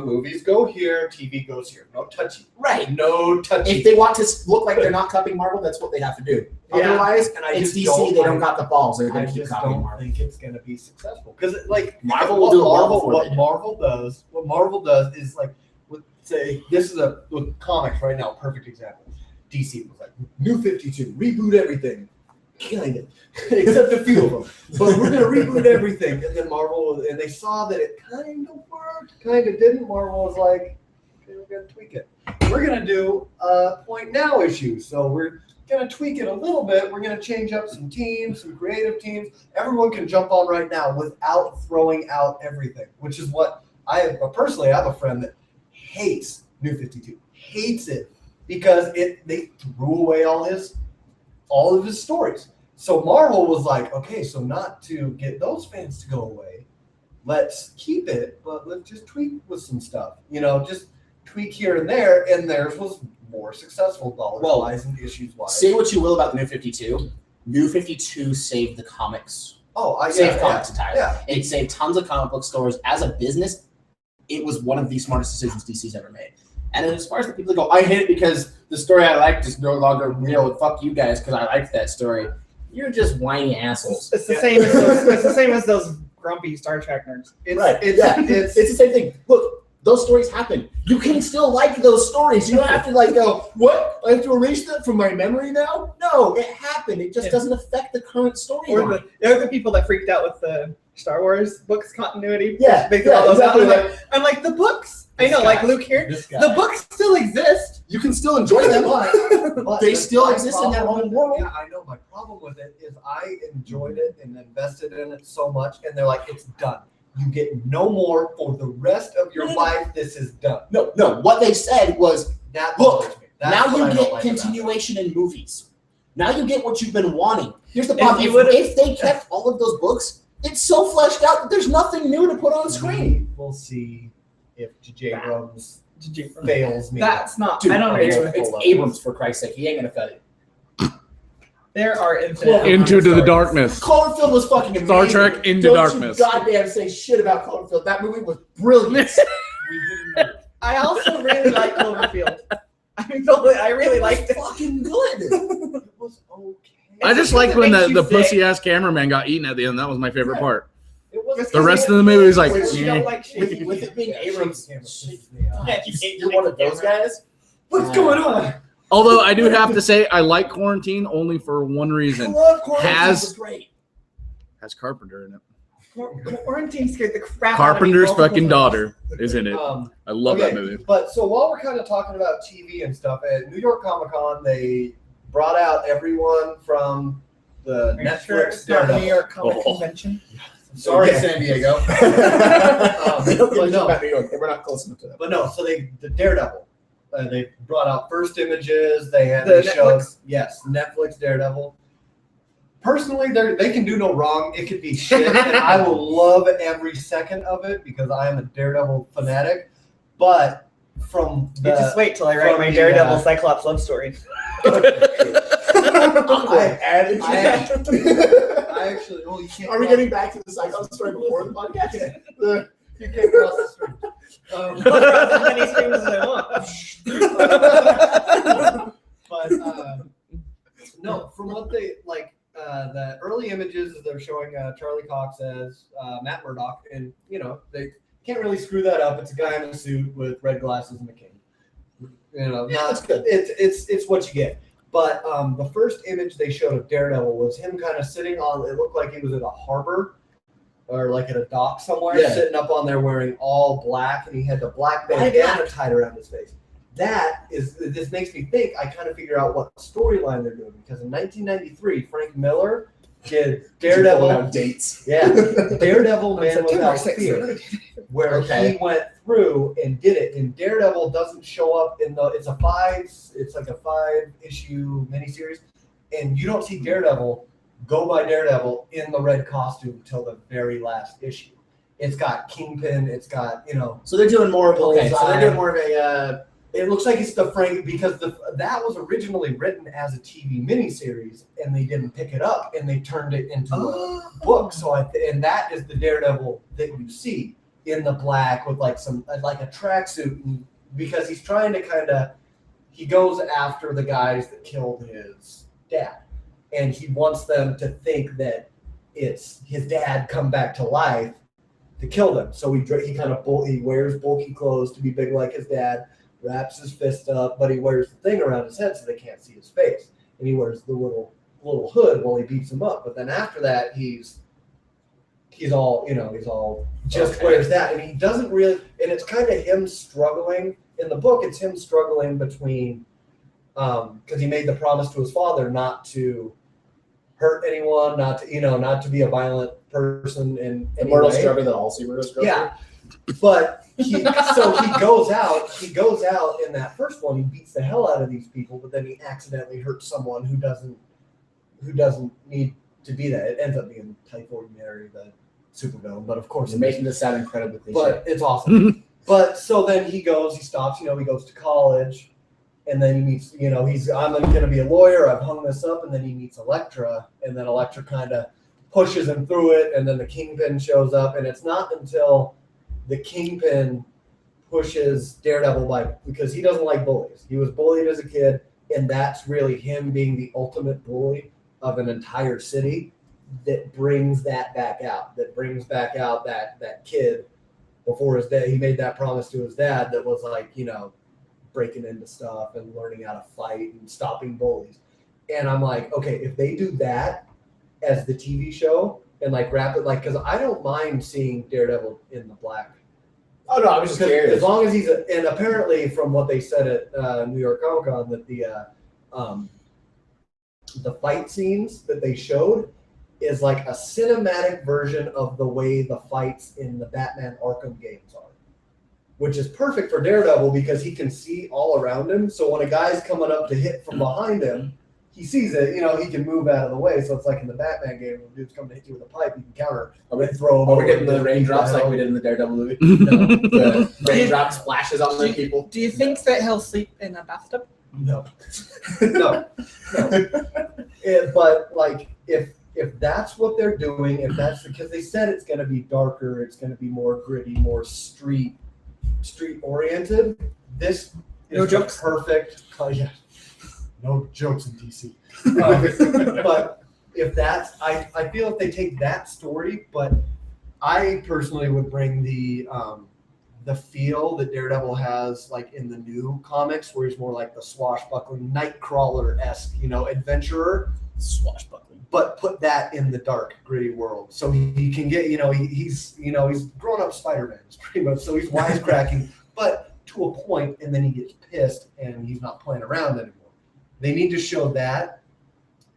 Movies go here, TV goes here. No touchy. Right. No touchy. If they want to look like they're not copying Marvel, that's what they have to do. Yeah. Otherwise, And I it's just DC. They don't got the balls. They're I going to keep just copying don't Marvel. think it's going to be successful because, like, Marvel will do well before they What do. Marvel does is like, say, this is with comics right now. Perfect example. DC was like, New 52, reboot everything, kind of, except a few of them. But we're going to reboot everything, and then Marvel, and they saw that it kind of worked, kind of didn't. Marvel was like, okay, we're going to tweak it. We're going to do a Point Now issue, so we're going to tweak it a little bit. We're going to change up some teams, some creative teams. Everyone can jump on right now without throwing out everything, which is what I have. Personally, I have a friend that hates New 52, hates it because they threw away all of his stories. So Marvel was like, okay, so not to get those fans to go away, let's keep it, but let's just tweak with some stuff. Just tweak here and there, and theirs was more successful dollars-wise and issues-wise. Say what you will about the New 52. New 52 saved the comics. Saved Comics entirely. Yeah. It saved tons of comic book stores. As a business, it was one of the smartest decisions DC's ever made. And as far as the people that go, I hate it because the story I liked is no longer real. Fuck you guys because I liked that story. You're just whiny assholes. It's the same as those. It's the same as those grumpy Star Trek nerds. It's the same thing. Look, those stories happen. You can still like those stories. You don't have to go, what? I have to erase that from my memory now? No, it happened. It just doesn't affect the current story. Or the people that freaked out with the Star Wars books continuity. Yeah, They threw all those exactly. out. I'm like, the books. I know, like Luke here. This guy. The books still exist. You can still enjoy them. But They the- still my exist in their problem own with it- world. Yeah, I know. My problem with it is I enjoyed it and invested in it so much, and they're like, it's done. You get no more for the rest of your life. This is done. No. What they said was, That Look, bothers me. That's now what I you don't get like about it. continuation in movies. Now you get what you've been wanting. Here's the If problem. you would've- If they kept all of those books, it's so fleshed out that there's nothing new to put on screen. We'll see if J.J. Abrams fails me. That's not. Dude, I don't agree it's, with it's it. Abrams, for Christ's sake. He ain't going to cut it. There are infinite. Into the stories. darkness. Cloverfield was fucking amazing. Star Trek Into Don't Darkness. You goddamn say shit about Cloverfield. That movie was brilliant. I also really like Cloverfield. I really liked it. Fucking good. It was okay. I just It's like because when it makes the you pussy ass cameraman got eaten at the end. That was my favorite part. It was The rest of the movie was like, Because you eh. don't like shit. With it being Abrams, Yeah, you hate you're one of those guys. What's going on? Although I do have to say, I like Quarantine only for one reason. love Quarantine. Has great. has Carpenter in it. Quarantine scared the crap Carpenter's out of me fucking multiple daughter is in it. Um, I love okay, that movie. But so while we're kind of talking about TV and stuff, at New York Comic Con, they brought out everyone from the times. Are you sure Netflix it's not Daredevil. New York Comic Oh. Convention? Sorry, Yeah. San Diego. They don't give a shit about New York. We're not close enough to that. But no, so the Daredevil. They brought out first images. They had The they showed Netflix? yes, Netflix Daredevil. Personally, they can do no wrong. It could be shit, and I will love every second of it because I am a Daredevil fanatic. But from You just the wait till I write from my the, Daredevil Cyclops love story. I added I actually, well, you can't. Are we cross- getting back to the Cyclops story before the podcast? You can't cross the street. As many streams as I want. But no, from what they like, the early images they're showing Charlie Cox as Matt Murdock, and they can't really screw that up. It's a guy in a suit with red glasses and a cane. That's good. It's what you get. But the first image they showed of Daredevil was him kind of sitting on. It looked like he was at a harbor or like at a dock somewhere, Yeah. sitting up on there wearing all black, and he had the black bandana tied around his face. this makes me think. I kind of figure out what storyline they're doing because in 1993, Frank Miller did Daredevil dates. Yeah, Daredevil Man Without September 6th. Fear, where Okay. he went through and did it. And Daredevil doesn't show up in the. It's like a 5-issue miniseries, and you don't see Daredevil go by Daredevil in the red costume till the very last issue. It's got Kingpin. It's got So they're doing more of Bullseye. So they're doing more of a. It looks like it's the Frank because that was originally written as a TV miniseries, and they didn't pick it up, and they turned it into a book. So and that is the Daredevil that you see in the black with like a tracksuit, because he's trying to he goes after the guys that killed his dad, and he wants them to think that it's his dad come back to life to kill them. So he wears bulky clothes to be big like his dad. Wraps his fist up, but he wears the thing around his head so they can't see his face. And he wears the little hood while he beats him up. But then after that, he's all just wears that. And he doesn't really, and it's kind of him struggling. In the book, it's him struggling between, because he made the promise to his father not to hurt anyone, not to be a violent person in The any mortal way. struggle that all superheroes go Yeah. But he goes out in that first one, he beats the hell out of these people, but then he accidentally hurts someone who doesn't need to be that. It ends up being Typhoid Mary, the supervillain, but of course You're making this sound incredibly cliche. but it's awesome. But so then he stops, he goes to college, and then he meets, I'm going to be a lawyer, I've hung this up, and then he meets Elektra, and then Elektra kind of pushes him through it, and then the Kingpin shows up, and it's not until the Kingpin pushes Daredevil because he doesn't like bullies. He was bullied as a kid, and that's really him being the ultimate bully of an entire city that brings that back out. That brings back out that kid before his dad. He made that promise to his dad that was like, breaking into stuff and learning how to fight and stopping bullies. And I'm like, okay, if they do that as the TV show and wrap it because I don't mind seeing Daredevil in the black. Oh no, I was just Because curious. as long as he's and apparently from what they said at New York Comic Con that the fight scenes that they showed is like a cinematic version of the way the fights in the Batman Arkham games are, which is perfect for Daredevil because he can see all around him. So when a guy's coming up to hit from behind him, he sees it. He can move out of the way. So it's like in the Batman game, when dude's coming to hit you with a pipe, you can counter and throw him. Are we over getting the and raindrops like down. we did in the Daredevil movie? No. The raindrop splashes on the people. Do you think that he'll sleep in a bathtub? No. No. But if that's what they're doing, if that's because they said it's going to be darker, it's going to be more gritty, more street oriented. This No is jokes? perfect. Yeah. No jokes in DC. But if that's, I feel if they take that story, but I personally would bring the feel that Daredevil has in the new comics, where he's more like the swashbuckling Nightcrawler-esque, adventurer, Swashbuckling. but put that in the dark, gritty world. So he can get, he's grown up Spider-Man, pretty much. So he's wisecracking, but to a point, and then he gets pissed and he's not playing around anymore. They need to show that.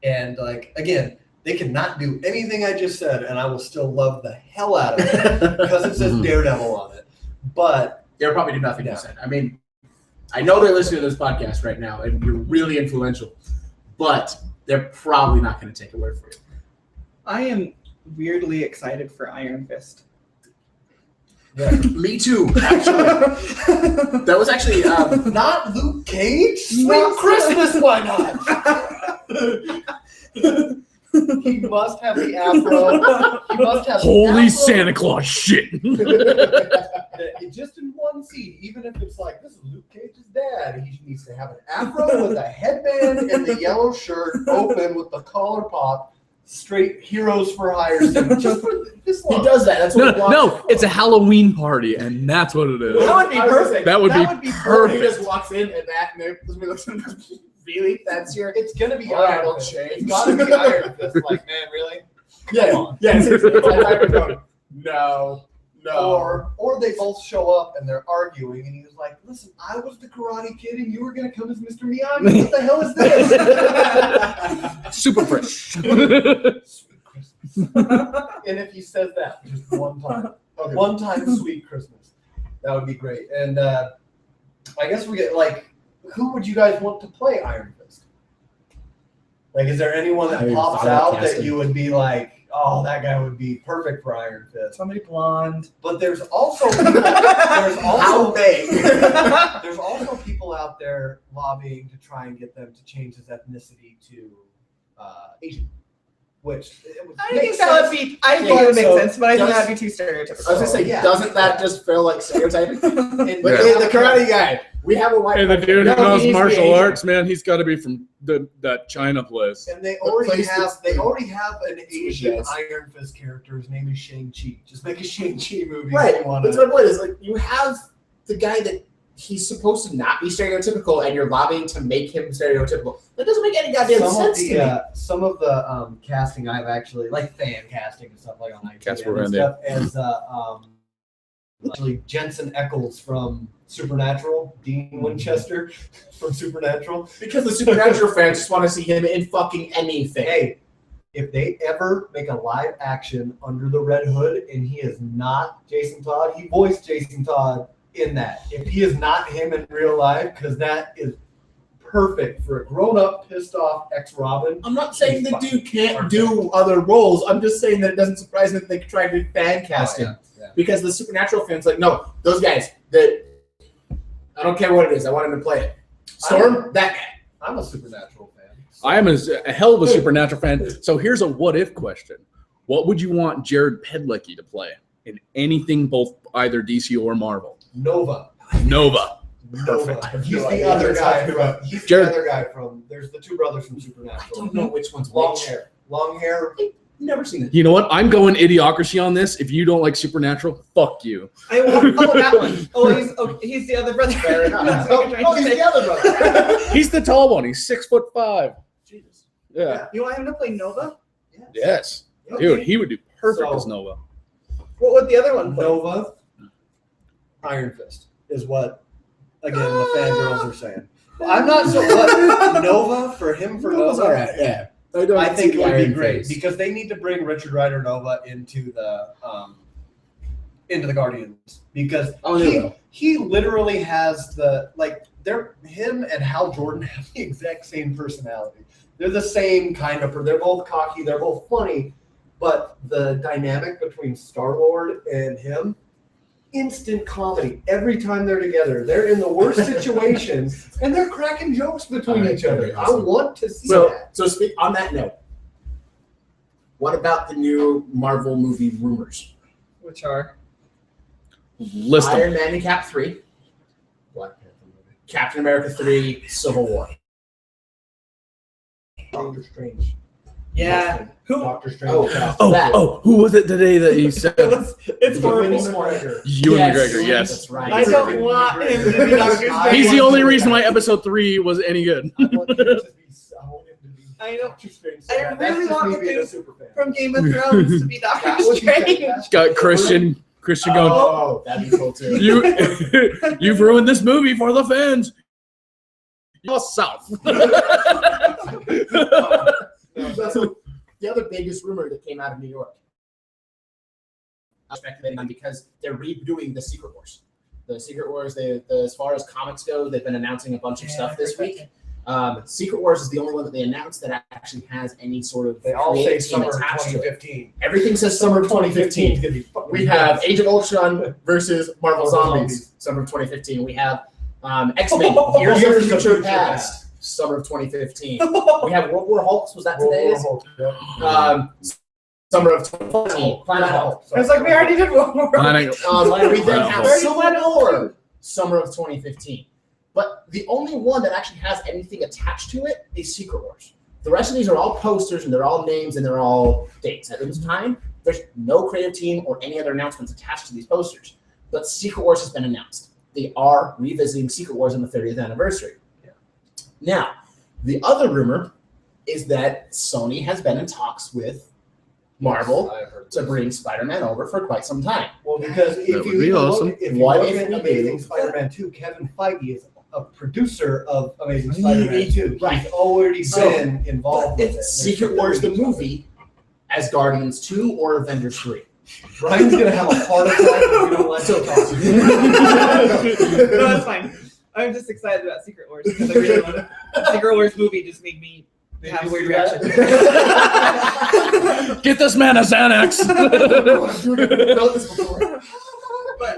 And again, they cannot do anything I just said, and I will still love the hell out of it because it says Daredevil on it. But They'll probably do nothing Yeah. you said. I mean, I know they're listening to this podcast right now, and you're really influential, but they're probably not going to take a word for you. I am weirdly excited for Iron Fist. Me too, actually. That was actually not Luke Cage? Sweet Not- Christmas, why not? He must have the afro. He must have the Holy afro. Santa Claus shit. Just in one scene, even if it's this is Luke Cage's dad, he needs to have an afro with a headband and the yellow shirt open with the collar pop, straight Heroes for Hire scene. Just for this He long. does that. That's No, what he wants no, it it's a for. Halloween party, and that's what it is. That would be I was gonna say, perfect. That would be He perfect. just walks in and that and somebody looks at him and goes, really? That's your It's gonna be All right, Iron I'll Fist. change. It's gotta be Iron Fist. Man, really? yeah, Come on. yeah. It's like Iron going, no. Or or they both show up and they're arguing, and he's like, "Listen, I was the Karate Kid, and you were gonna come as Mr. Miyagi. What the hell is this?" Super fresh. Sweet Christmas. And if he says that just one time, Okay. one time, sweet Christmas, that would be great. And I guess we get like, who would you guys want to play Iron Fist? Like, is there anyone I that even pops thought about out that casting. you would be like, oh, that guy would be perfect for Iron Fist? Somebody blonde. But there's also there's How also big? there's also people out there lobbying to try and get them to change his ethnicity to Asian, which it would I make think that would sense. be. I think Yeah, it would make so sense, but I think does- that'd be too stereotypical. I was gonna say, Yeah. doesn't that just feel like stereotyping? But And hey, the karate guy, we have a white. Hey, the person. dude No, who he knows needs to be martial Asian. arts, man, he's got to be from that China place. And they What already place have is- they already have an Asian Yes. Iron Fist character. His name is Shang-Chi. Just make a Shang-Chi movie Right. if you want That's to. my point. Is like you have the guy that he's supposed to not be stereotypical, and you're lobbying to make him stereotypical. That doesn't make any goddamn sense to me. Some of the casting I've actually like fan casting and stuff like on IGN Casper and Van stuff as actually Jensen Ackles from Supernatural, Dean Winchester from Supernatural. Because the Supernatural fans just want to see him in fucking anything. Hey, if they ever make a live action Under the Red Hood and he is not Jason Todd, he voiced Jason Todd in that. If he is not him in real life, because that is perfect for a grown-up, pissed-off ex-Robin. I'm not saying the dude can't do other roles. I'm just saying that it doesn't surprise me that they could try to fan cast him. Yeah. Because the Supernatural fans like, no, those guys that I don't care what it is, I want him to play it. Storm, that guy. I'm a Supernatural fan. I am a hell of a Supernatural fan. So here's a what if question. What would you want Jared Padalecki to play in anything, both either DC or Marvel? Nova. Nova. Nova. have He's no the idea other what you're guy talking from. about. He's Jared- the other guy from. There's the two brothers from I Supernatural. don't know which one's Long which. hair. Long hair. Never seen it. You know what? I'm going Idiocracy on this. If you don't like Supernatural, fuck you. I want, oh, that one. Oh, he's the other brother. Fair enough. That's what I'm trying Oh, to he's say. the other brother. He's the tall one. He's 6'5". Jesus. Yeah. You want him to play Nova? Yes. Okay. Dude, he would do perfect So- as Nova. What would the other one play? Nova. Iron Fist is what. Again, the fangirls are saying. I'm not so. What, Nova for him for Nova's Nova. all right. Yeah. I think it would be Iron great Fist. because they need to bring Richard Rider Nova into the Guardians because Oh, they will. he literally has the they're him and Hal Jordan have the exact same personality. They're the same kind of. They're both cocky. They're both funny, but the dynamic between Star-Lord and him. Instant comedy every time they're together. They're in the worst situations and they're cracking jokes between Alright, each other. okay, awesome. I want to see So, that. so speak on that note. What about the new Marvel movie rumors? Which are? List them. Iron Man and Cap 3, Black Panther movie, Captain America 3, Civil War. Doctor Strange. Yeah. Who? Doctor Strange. Oh, that. Who was it today that he said? It's Ewan horrible. McGregor. Ewan Yes, McGregor, yes. That's right. I don't want him to be Doctor Strange. He's the only reason why episode 3 was any good. I want him to be. I want him to be. I know. Doctor Strange. so I bad. really That's just want me the being a dude super fan. From Game of Thrones to be Doctor That would be Strange. fantastic. Got Christian going, Oh, that'd be cool too. you've ruined this movie for the fans. You're south. So, the other biggest rumor that came out of New York, I'm speculating on because they're redoing the Secret Wars. The Secret Wars, as far as comics go, they've been announcing a bunch of stuff this week. Secret Wars is the only one that they announced that actually has any sort of They all say creative team summer attached to it. 2015. Everything says summer of 2015. It's gonna be fucking We have nuts. Age of Ultron versus Marvel Marvel Zombies, Zombies. summer of 2015. We have X-Men, Years Years of of Future Future Past, Past. summer of 2015. We have World War Hulks, was that World War today's? Hulk, yeah. Summer of 2015. Planet Hulk. I was like, we already did World War We then have Hulk. Civil War, summer of 2015. But the only one that actually has anything attached to it is Secret Wars. The rest of these are all posters and they're all names and they're all dates. At this time, there's no creative team or any other announcements attached to these posters. But Secret Wars has been announced. They are revisiting Secret Wars on the 30th anniversary. Yeah. Now, the other rumor is that Sony has been in talks with Marvel I've heard to this. bring Spider-Man over for quite some time. Well, because if would you be even awesome. look, if you What look if at we Amazing do? Spider-Man 2, Kevin Feige is a producer of Amazing Me Spider-Man 2. right. He's already So, been involved with it. Secret Wars the movie as Guardians 2 or Avengers 3. Ryan's gonna have a heart attack if we don't let him talk. No, that's fine. I'm just excited about Secret Wars because I really want it. Secret Wars movie just made me have a weird reaction. Get this man a Xanax. But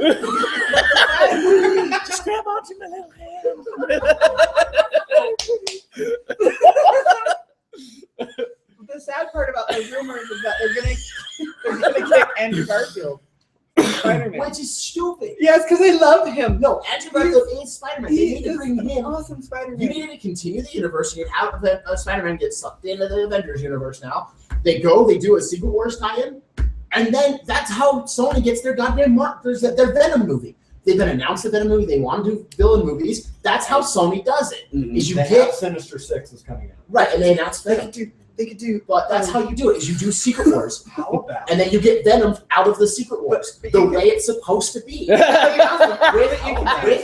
Just grab onto my little hand. the sad part about those rumors is that they're gonna kick Andrew Garfield, Spider-Man. Which is stupid. Yes, because I love him. No, Andrew Garfield is Spider-Man. They He need to is bring an him. awesome Spider-Man. You needed to continue the universe. You have Spider-Man get sucked into the Avengers universe now. They do a Secret Wars tie-in, and then that's how Sony gets their goddamn their Venom movie. They've been announced the Venom movie. They want to do villain movies. That's how Sony does it. Is you They get have Sinister Six is coming out. right, and they announce Venom. They could do. But that's how you do it. Is you do Secret Wars, How about and then you get Venom out of the Secret Wars But the you way it's supposed to be. with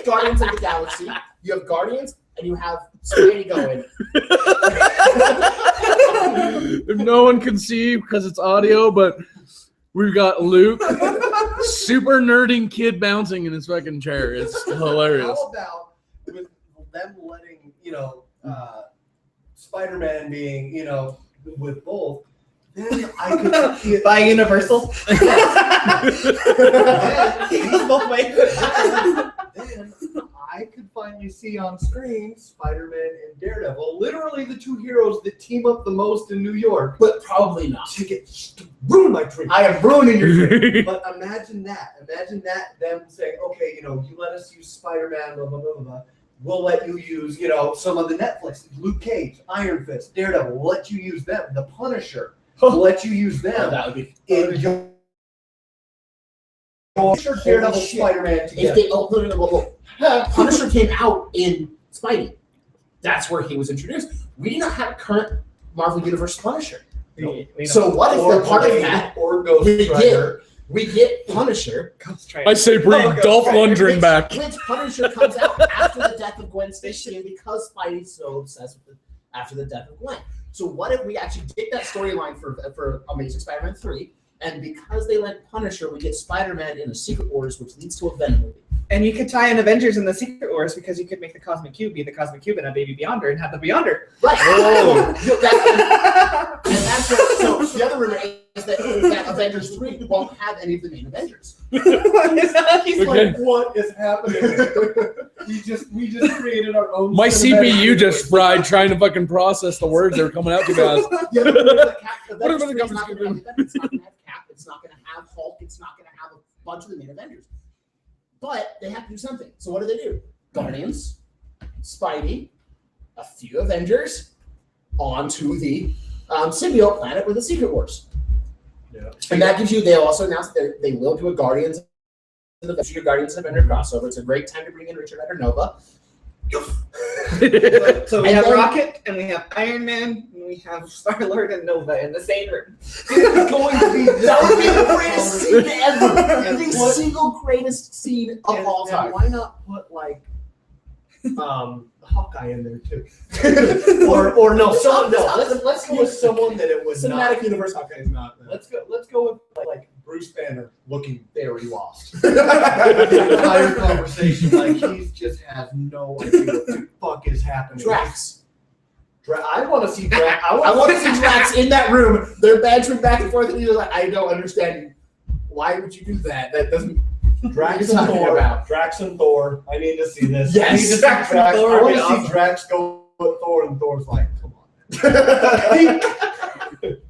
Guardians of the Galaxy, you have Guardians and you have Spidey going. If no one can see because it's audio, but we've got Luke, super nerding kid bouncing in his fucking chair. It's hilarious. How about with them letting, Spider-Man being, with both, then I could By Universal. He's both ways. then I could finally see on screen Spider-Man and Daredevil, literally the two heroes that team up the most in New York, But probably not. to ruin my dream. I am ruining your dream. But imagine that. Imagine that, them saying, okay, you let us use Spider-Man, blah, blah, blah, blah, blah. We'll let you use, some of the Netflix, Luke Cage, Iron Fist, Daredevil. We'll let you use them. The Punisher. We'll let you use them. That would be. In your Daredevil, shit. Spider-Man If together. they Punisher came out in Spidey. That's where he was introduced. We do not have current Marvel Universe Punisher. So what if the part of that or Ghost we Rider. we get Punisher, I say bring Oh, Dolph okay. Lundgren back. which Punisher comes out after the death of Gwen Stacy because Spidey's so obsessed with it after the death of Gwen. So what if we actually get that storyline for Amazing Spider-Man 3, and because they let Punisher, we get Spider-Man in a Secret Wars, which leads to a Venom movie. And you could tie in Avengers in the Secret Wars because you could make the Cosmic Cube be the Cosmic Cube and a baby Beyonder and have the Beyonder. Right. Oh. And that's what, so the other rumor is that Avengers 3 won't have any of the main Avengers. He's Okay. like, What is happening? we just created our own. My cinematic CPU just universe. fried trying to fucking process the words that are coming out too fast. The other rumor is that What Avengers are the 3 is not companies going to have It's not going to have Cap. It's not going to have Hulk. It's not going to have a bunch of the main Avengers. But they have to do something. So what do? Guardians, Spidey, a few Avengers, onto the symbiote planet with the Secret Wars. Yeah. And that gives you, they also announced that they will do a Guardians of the Guardians of Avenger crossover. It's a great time to bring in Richard Nova. so we And have then- Rocket and we have Iron Man and we have Star-Lord and Nova in the same room. It's going to be That would be the greatest scene ever. And The what- single greatest scene of and- all and time. why not put Hawkeye in there too? or no, let's go with someone that it was Cinematic not. Universe Hawkeye is not. Let's go with like Bruce Banner looking very lost. The entire conversation, like he just has no idea what the fuck is happening. Drax. I want to see Drax. I want to see Drax in that room. They're bantering back and forth, and he's like, "I don't understand you. Why would you do that? That doesn't." Drax What are you and talking Thor. about? Drax and Thor. I need to see this. Yes. I need to see Drax Drax. and Thor I would want be to see awesome. Drax go with Thor, and Thor's like, "Come on,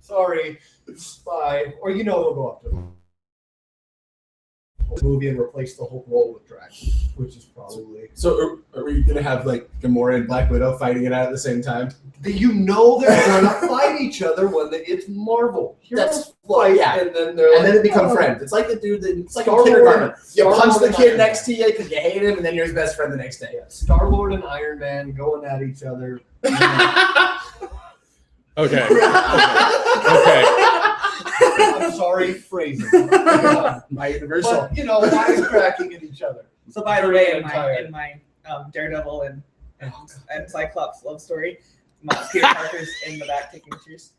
sorry, bye." Or he'll go up to him. Movie and replace the whole role with Drax, which is probably. So are we gonna have like Gamora and Black Widow fighting it out at the same time? They're gonna fight each other when it's Marvel. That's- Heroes fight, yeah. and then they're And then it becomes "Oh, friends. It's like the dude that it's like in Star-Lord- kindergarten. You Star-Lord punch the and kid Iron next Man. to you because you hate him, and then you're his best friend the next day. Yeah, Star-Lord and Iron Man going at each other. Okay. Okay. I'm sorry, phrasing. My universal. But, wisecracking at each other. So by the way, Very in my Daredevil and Cyclops love story, Peter Parker's in the back taking pictures.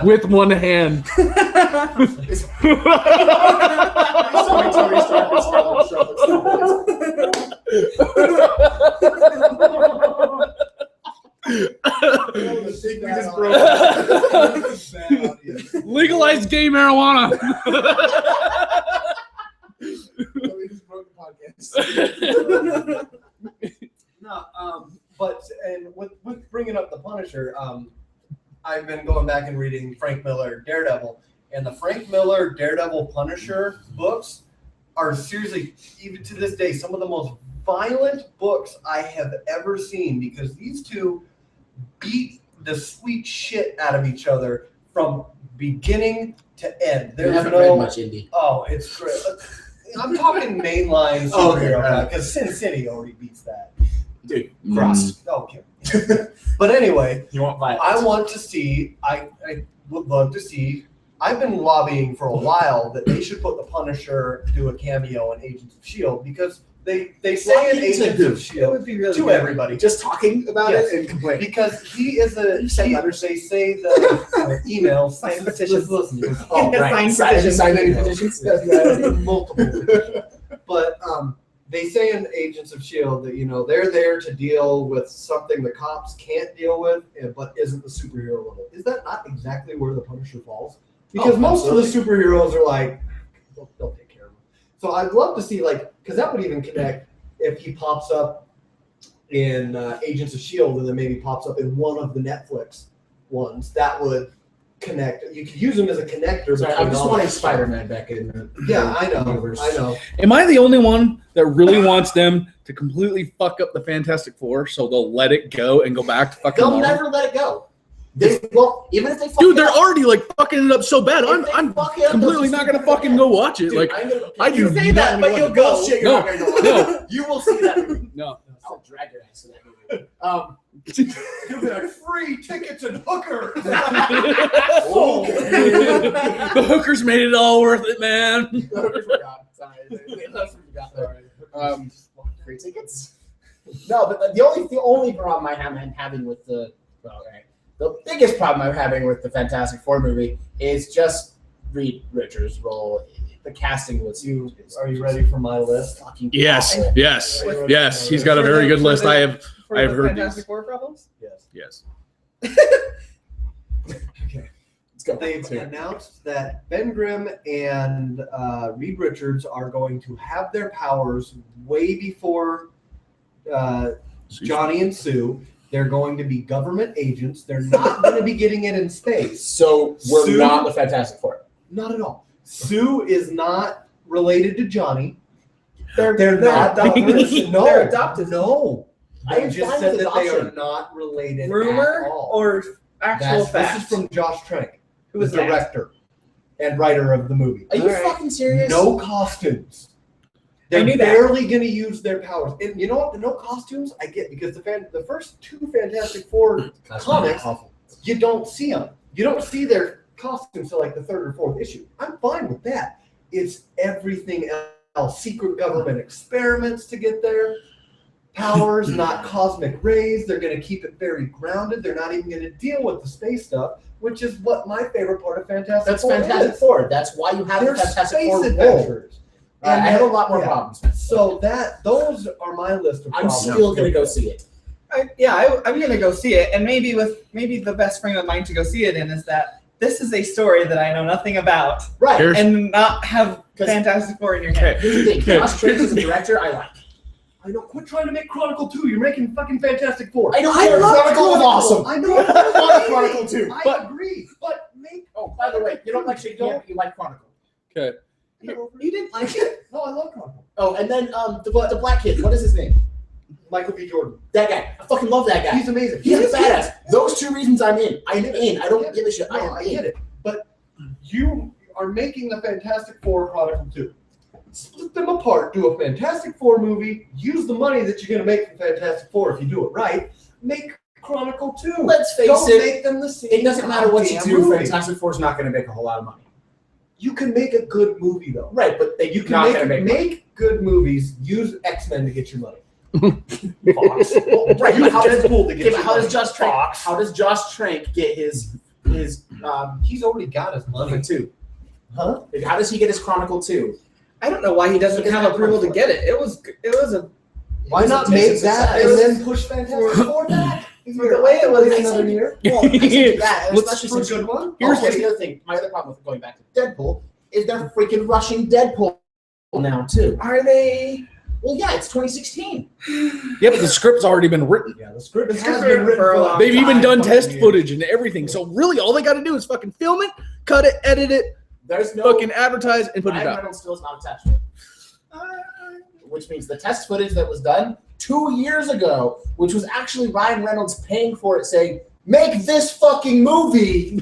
With one hand. Sorry, Tony Stark and Scarlet We just broke. Legalize gay marijuana. We just broke the podcast. No, and with bringing up the Punisher, I've been going back and reading Frank Miller Daredevil, and the Frank Miller Daredevil Punisher books are seriously, even to this day, some of the most violent books I have ever seen, because these two beat the sweet shit out of each other from beginning to end. I There's haven't no read much indie. Oh, it's great. I'm talking mainline Oh, okay, superhero because Sin City already beats that. Dude, crossed. Okay. But anyway, You want violence? I want to see, I would love to see, I've been lobbying for a while that they should put the Punisher do a cameo in Agents of S.H.I.E.L.D. because they say in Lobbying to Agents who? of It S.H.I.E.L.D. would be really to good. everybody. Just talking about Yes. it and complaining. Because he is You said letters. they say the emails. Sign petitions. Listen, Oh, Yeah, right. sign petitions. Sign any petitions? multiple petitions. But they say in Agents of S.H.I.E.L.D. that, they're there to deal with something the cops can't deal with, but isn't the superhero level. Is that not exactly where the Punisher falls? Because most of the superheroes are like, they'll take care of him. So I'd love to see, because that would even connect if he pops up in Agents of S.H.I.E.L.D. and then maybe pops up in one of the Netflix ones. That would connect. You could use him as a connector. Sorry, between I'm just all wanting that. Spider-Man back in the Yeah, I know. universe. I know. Am I the only one that really wants them to completely fuck up the Fantastic Four so they'll let it go and go back to fucking They'll Marvel? never let it go. They well, even if they fuck Dude, it they're up, already fucking it up so bad. if they I'm fuck it up, completely they'll not just gonna fucking go watch it. Dude, Like, I'm gonna, I You do say that, but you'll go. Bullshit, you're No, not gonna go watch no. it. You will see that movie. no. I'll drag your ass to that movie. You'll be like, free tickets and hookers. The hookers made it all worth it, man. The hookers were gone. Sorry, they left from that. Free tickets? No, but the only problem I'm having with the biggest problem I'm having with the Fantastic Four movie is just Reed Richards' role. The casting was. Are you ready for my list? Fucking Yes, awful. yes. He's got a very good list. I have For I've the heard Fantastic these. Four problems? Yes. Yes. Let's go. They've announced that Ben Grimm and Reed Richards are going to have their powers way before Johnny and Sue. They're going to be government agents. They're not going to be getting it in space. So we're Sue- not the Fantastic Four. Not at all. Sue is not related to Johnny. They're not. adopted. No, They're adopted. No. I They am just fine said with that they are adoption. not related Rumor at all. or actual This fact? is from Josh Trank, Who the is that? director and writer of the movie. Are you Alright. fucking serious? No costumes. I They're knew that. barely going to use their powers. And you know what? The no costumes, I get, because the first two Fantastic Four comics, you don't see them. You don't see their costumes till like the third or fourth issue. I'm fine with that. It's everything else. Secret government experiments to get their powers, not cosmic rays. They're going to keep it very grounded. They're not even going to deal with the space stuff, which is what my favorite part of Fantastic That's Four Fantastic is. Four. That's why you have They're the Fantastic space Four role. adventurers. I have a lot more Yeah. problems. So those are my list of I'm problems. still gonna go see it. I'm gonna go see it, and maybe the best frame of mind to go see it in is that this is a story that I know nothing about, Right. Here's- and not have 'Cause- Fantastic Four in your head. Here's the thing. Josh Trank as a director, I like. I know. Quit trying to make Chronicle 2. You're making fucking Fantastic Four. I don't care. love Chronicle is awesome. I know. I want Chronicle 2. I agree. But make. Oh, by the way, you don't like Shake Hand, but you like Chronicle. Okay. You didn't like it? No, I love Chronicle. Oh, and then the black kid. What is his name? Michael B. Jordan. That guy. I fucking love that guy. He's amazing. He's a badass. Those two reasons I'm in. I'm in. I don't give a shit. No, I am I in. get it. But you are making the Fantastic Four Chronicle 2. Split them apart. Do a Fantastic Four movie. Use the money that you're going to make from Fantastic Four if you do it right. Make Chronicle 2. Let's face Don't it, make them the same. it doesn't matter what you goddamn do. movie. Fantastic Four is not going to make a whole lot of money. You can make a good movie though. Right, but You can not going to make, make money. make good movies. Use X-Men to get your money. Fox. Right, Use how Deadpool to get Yeah, but your how does money. Josh Trank? How does Josh Trank get his He's already got his money. two? Huh? How does he get his Chronicle 2? I don't know why he doesn't have approval to get it. It was a Why not make that and then push Fantastic Four back? the way it was. Another year. Well, I said that, Let's- especially For a since good one. Here's the other thing. My other problem with going back to Deadpool is they're freaking rushing Deadpool now too. Are they? Well, yeah, it's 2016. Yeah, but the script's already been written. Yeah, the script The has script been written for a for long They've even done fucking test years. footage and everything. So really, all they got to do is fucking film it, cut it, edit it, There's no fucking advertise, and put it Ryan out. Reynolds still is not attached to it. Which means the test footage that was done 2 years ago, which was actually Ryan Reynolds paying for it, saying, "Make this fucking movie."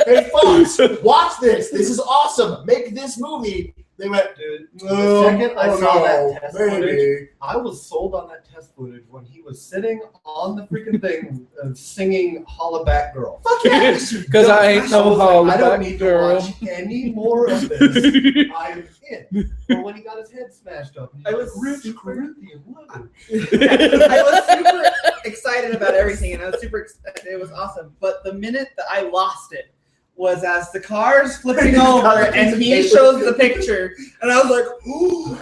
Hey Fox, watch this. This is awesome. Make this movie. They went, Dude, "No, the second I oh saw no, that test footage, maybe." I was sold on that test footage when he was sitting on the freaking thing singing "Holla Back Girl." Fuck yeah. Because I ain't no was like, holla I don't back need girl. to watch any more of this. I'm in. Or when he got his head smashed up. And I he's was like, Rich super- Corinthian woman. I was super excited about everything, and I was it was awesome. But the minute that I lost it was as the car's flipping over and he shows the picture, and I was like, "Ooh!"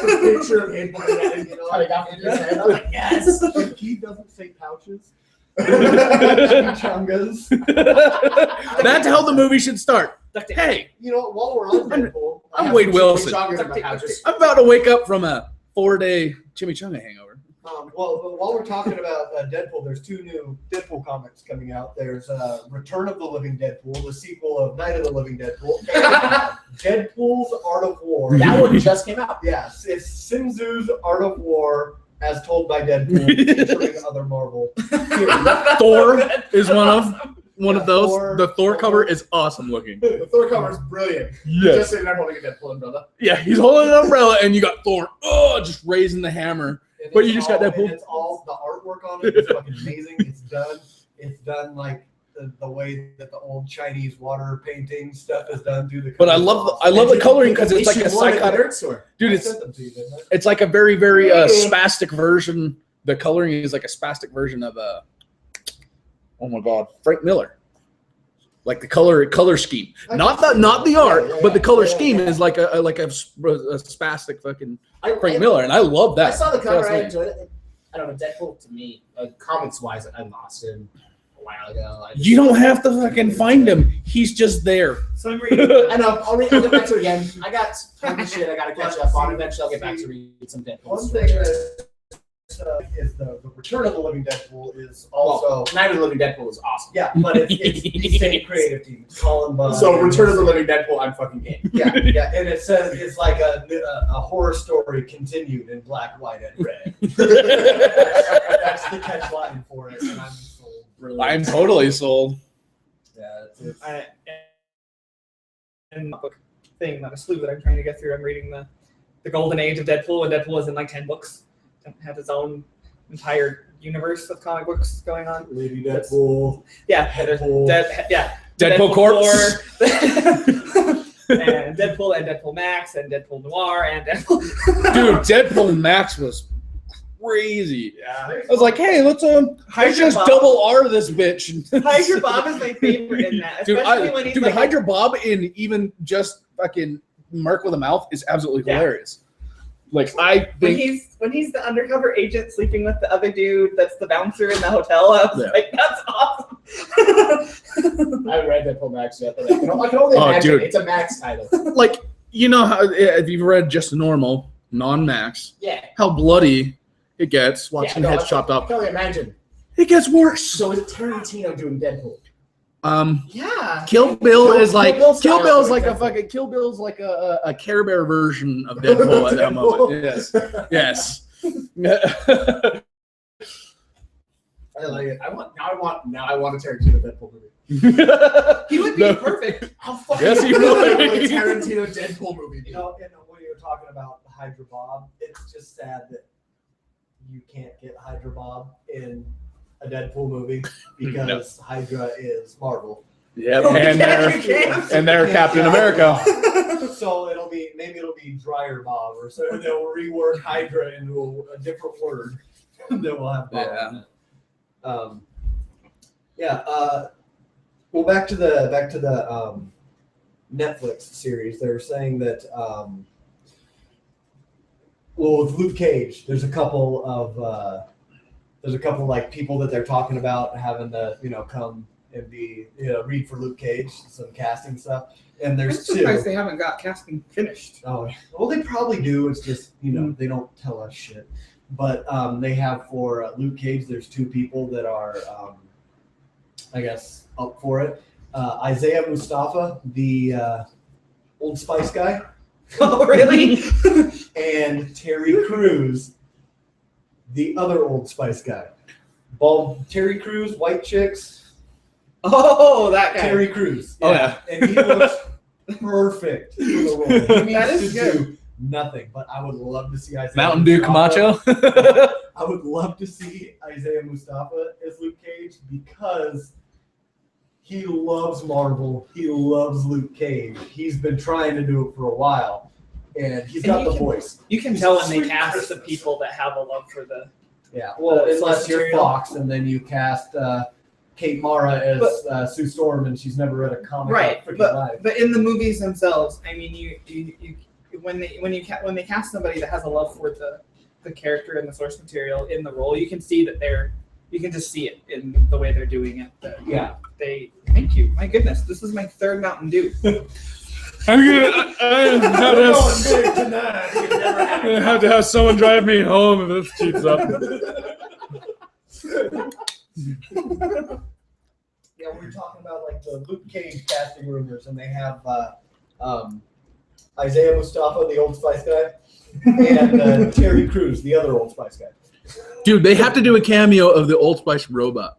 The picture of him cutting off his head. I'm like, yes. If he doesn't say pouches, chungas. That's how the movie should start. Hey, You know, while we're on Deadpool, I I'm have Wade some Wilson. chimichangas in my pouches. I'm about to wake up from a 4-day chimichanga hangover. well, while we're talking about Deadpool, there's two new Deadpool comics coming out. There's Return of the Living Deadpool, the sequel of Night of the Living Deadpool, and Deadpool's Art of War. That one just came out. Yes, it's Sun Tzu's Art of War as told by Deadpool, featuring other Marvel. Thor is one Yeah, of those. Thor- The Thor cover is awesome looking. The Thor cover is brilliant. Yes. Just sitting there holding a Deadpool umbrella. Yeah, he's holding an umbrella and you got Thor, just raising the hammer. And But it's you just got all- Deadpool. and it's all the artwork on it is fucking amazing. It's done like the way that the old Chinese water painting stuff is done through the. But I love the coloring because it's like a psychotic. Dude, I it's sent them to you, didn't I? it's like a very very spastic version. The coloring is like a spastic version of oh my god, Frank Miller. Like the color scheme, not the art, but the color scheme is like a spastic fucking Frank Miller, and I love that. I saw the cover. I That's enjoyed it. I don't know. Deadpool to me, comics wise, I lost him a while ago. You don't have to fucking find him; he's just there. So I'm reading. I know. I'll get back to it again. I got tons of shit I got to catch up on. Eventually, I'll get back to read some Deadpool. One thing that is the Return of the Living Deadpool is also Night of the Living Deadpool is awesome. yeah, but it's the same creative team. It's Colin Bunn. So Return of the Living Deadpool, I'm fucking game. Yeah, and it says it's like a horror story continued in black, white, and red. That's the catch line for it, and I'm sold. I'm totally sold. Yeah, it's And the book thing, not a slew that I'm trying to get through. I'm reading the Golden Age of Deadpool, and Deadpool is in like 10 books. Have his own entire universe of comic books going on. Lady Deadpool. Yeah, there's Deadpool. Deadpool Corpse. and Deadpool and Deadpool Max and Deadpool Noir and Deadpool. Dude, Deadpool Max was crazy. Yeah. I was like, hey, let's just double R this bitch. Hydra Bob is my favorite in that, especially when he's like, Hydra Bob in even just fucking Merc with a Mouth is absolutely Yeah. hilarious. Like I when think he's the undercover agent sleeping with the other dude that's the bouncer in the hotel. I was Yeah. like, that's awesome. I haven't read Deadpool Max yet, but I can only Oh, imagine dude. it's a Max title. like you know how if you've read just normal non-Max, Yeah. how bloody it gets watching no, heads I chopped can off. only imagine. It gets worse. So is Tarantino doing Deadpool? Yeah. Kill Bill is like Kill Bill's Kill style Bill's of like a Deadpool. fucking Kill Bill's like a Care Bear version of Deadpool at that moment. Yes. I like it. I want a Tarantino Deadpool movie. He would be No. perfect. How fucking Yes, he good would. would a Tarantino Deadpool movie be? You know, and when you were talking about Hydra Bob, it's just sad that you can't get Hydra Bob in a Deadpool movie because Hydra is Marvel. Yep, Oh, and yeah, you can't. they're Captain America. So it'll be Dryer Bob, or so they'll rework Hydra into a different word that will have Bob in it. Well, back to the Netflix series. They're saying that with Luke Cage, there's a couple like people that they're talking about having to come and be read for Luke Cage, some casting stuff. And there's I'm surprised they haven't got casting finished. Oh, well, they probably do. It's just they don't tell us shit. But they have for Luke Cage. There's 2 people that are, I guess, up for it. Isaiah Mustafa, the Old Spice guy. Oh, really? And Terry Crews, the other Old Spice guy. Bald Terry Crews, white chicks. Oh, that guy. Terry Crews. Oh, yeah. And he looks perfect for the role. He That needs is to good. do nothing, but I would love to see Isaiah Mountain Dew Mustafa. Camacho. I would love to see Isaiah Mustafa as Luke Cage because he loves Marvel. He loves Luke Cage. He's been trying to do it for a while, and he's got the voice. You can tell when they cast the people that have a love for the. Yeah, well, The unless source you're material. Fox, and then you cast Kate Mara as Sue Storm, and she's never read a comic Right, in her freaking life. but in the movies themselves, I mean, you when they cast somebody that has a love for the character and the source material in the role, you can see that you can just see it in the way they're doing it. Yeah. Thank you. My goodness, this is my 3rd Mountain Dew. I'm gonna have to have someone drive me home if this keeps up. Yeah, we were talking about like the Luke Cage casting rumors, and they have Isaiah Mustafa, the Old Spice guy, and Terry Crews, the other Old Spice guy. Dude, they have to do a cameo of the Old Spice robot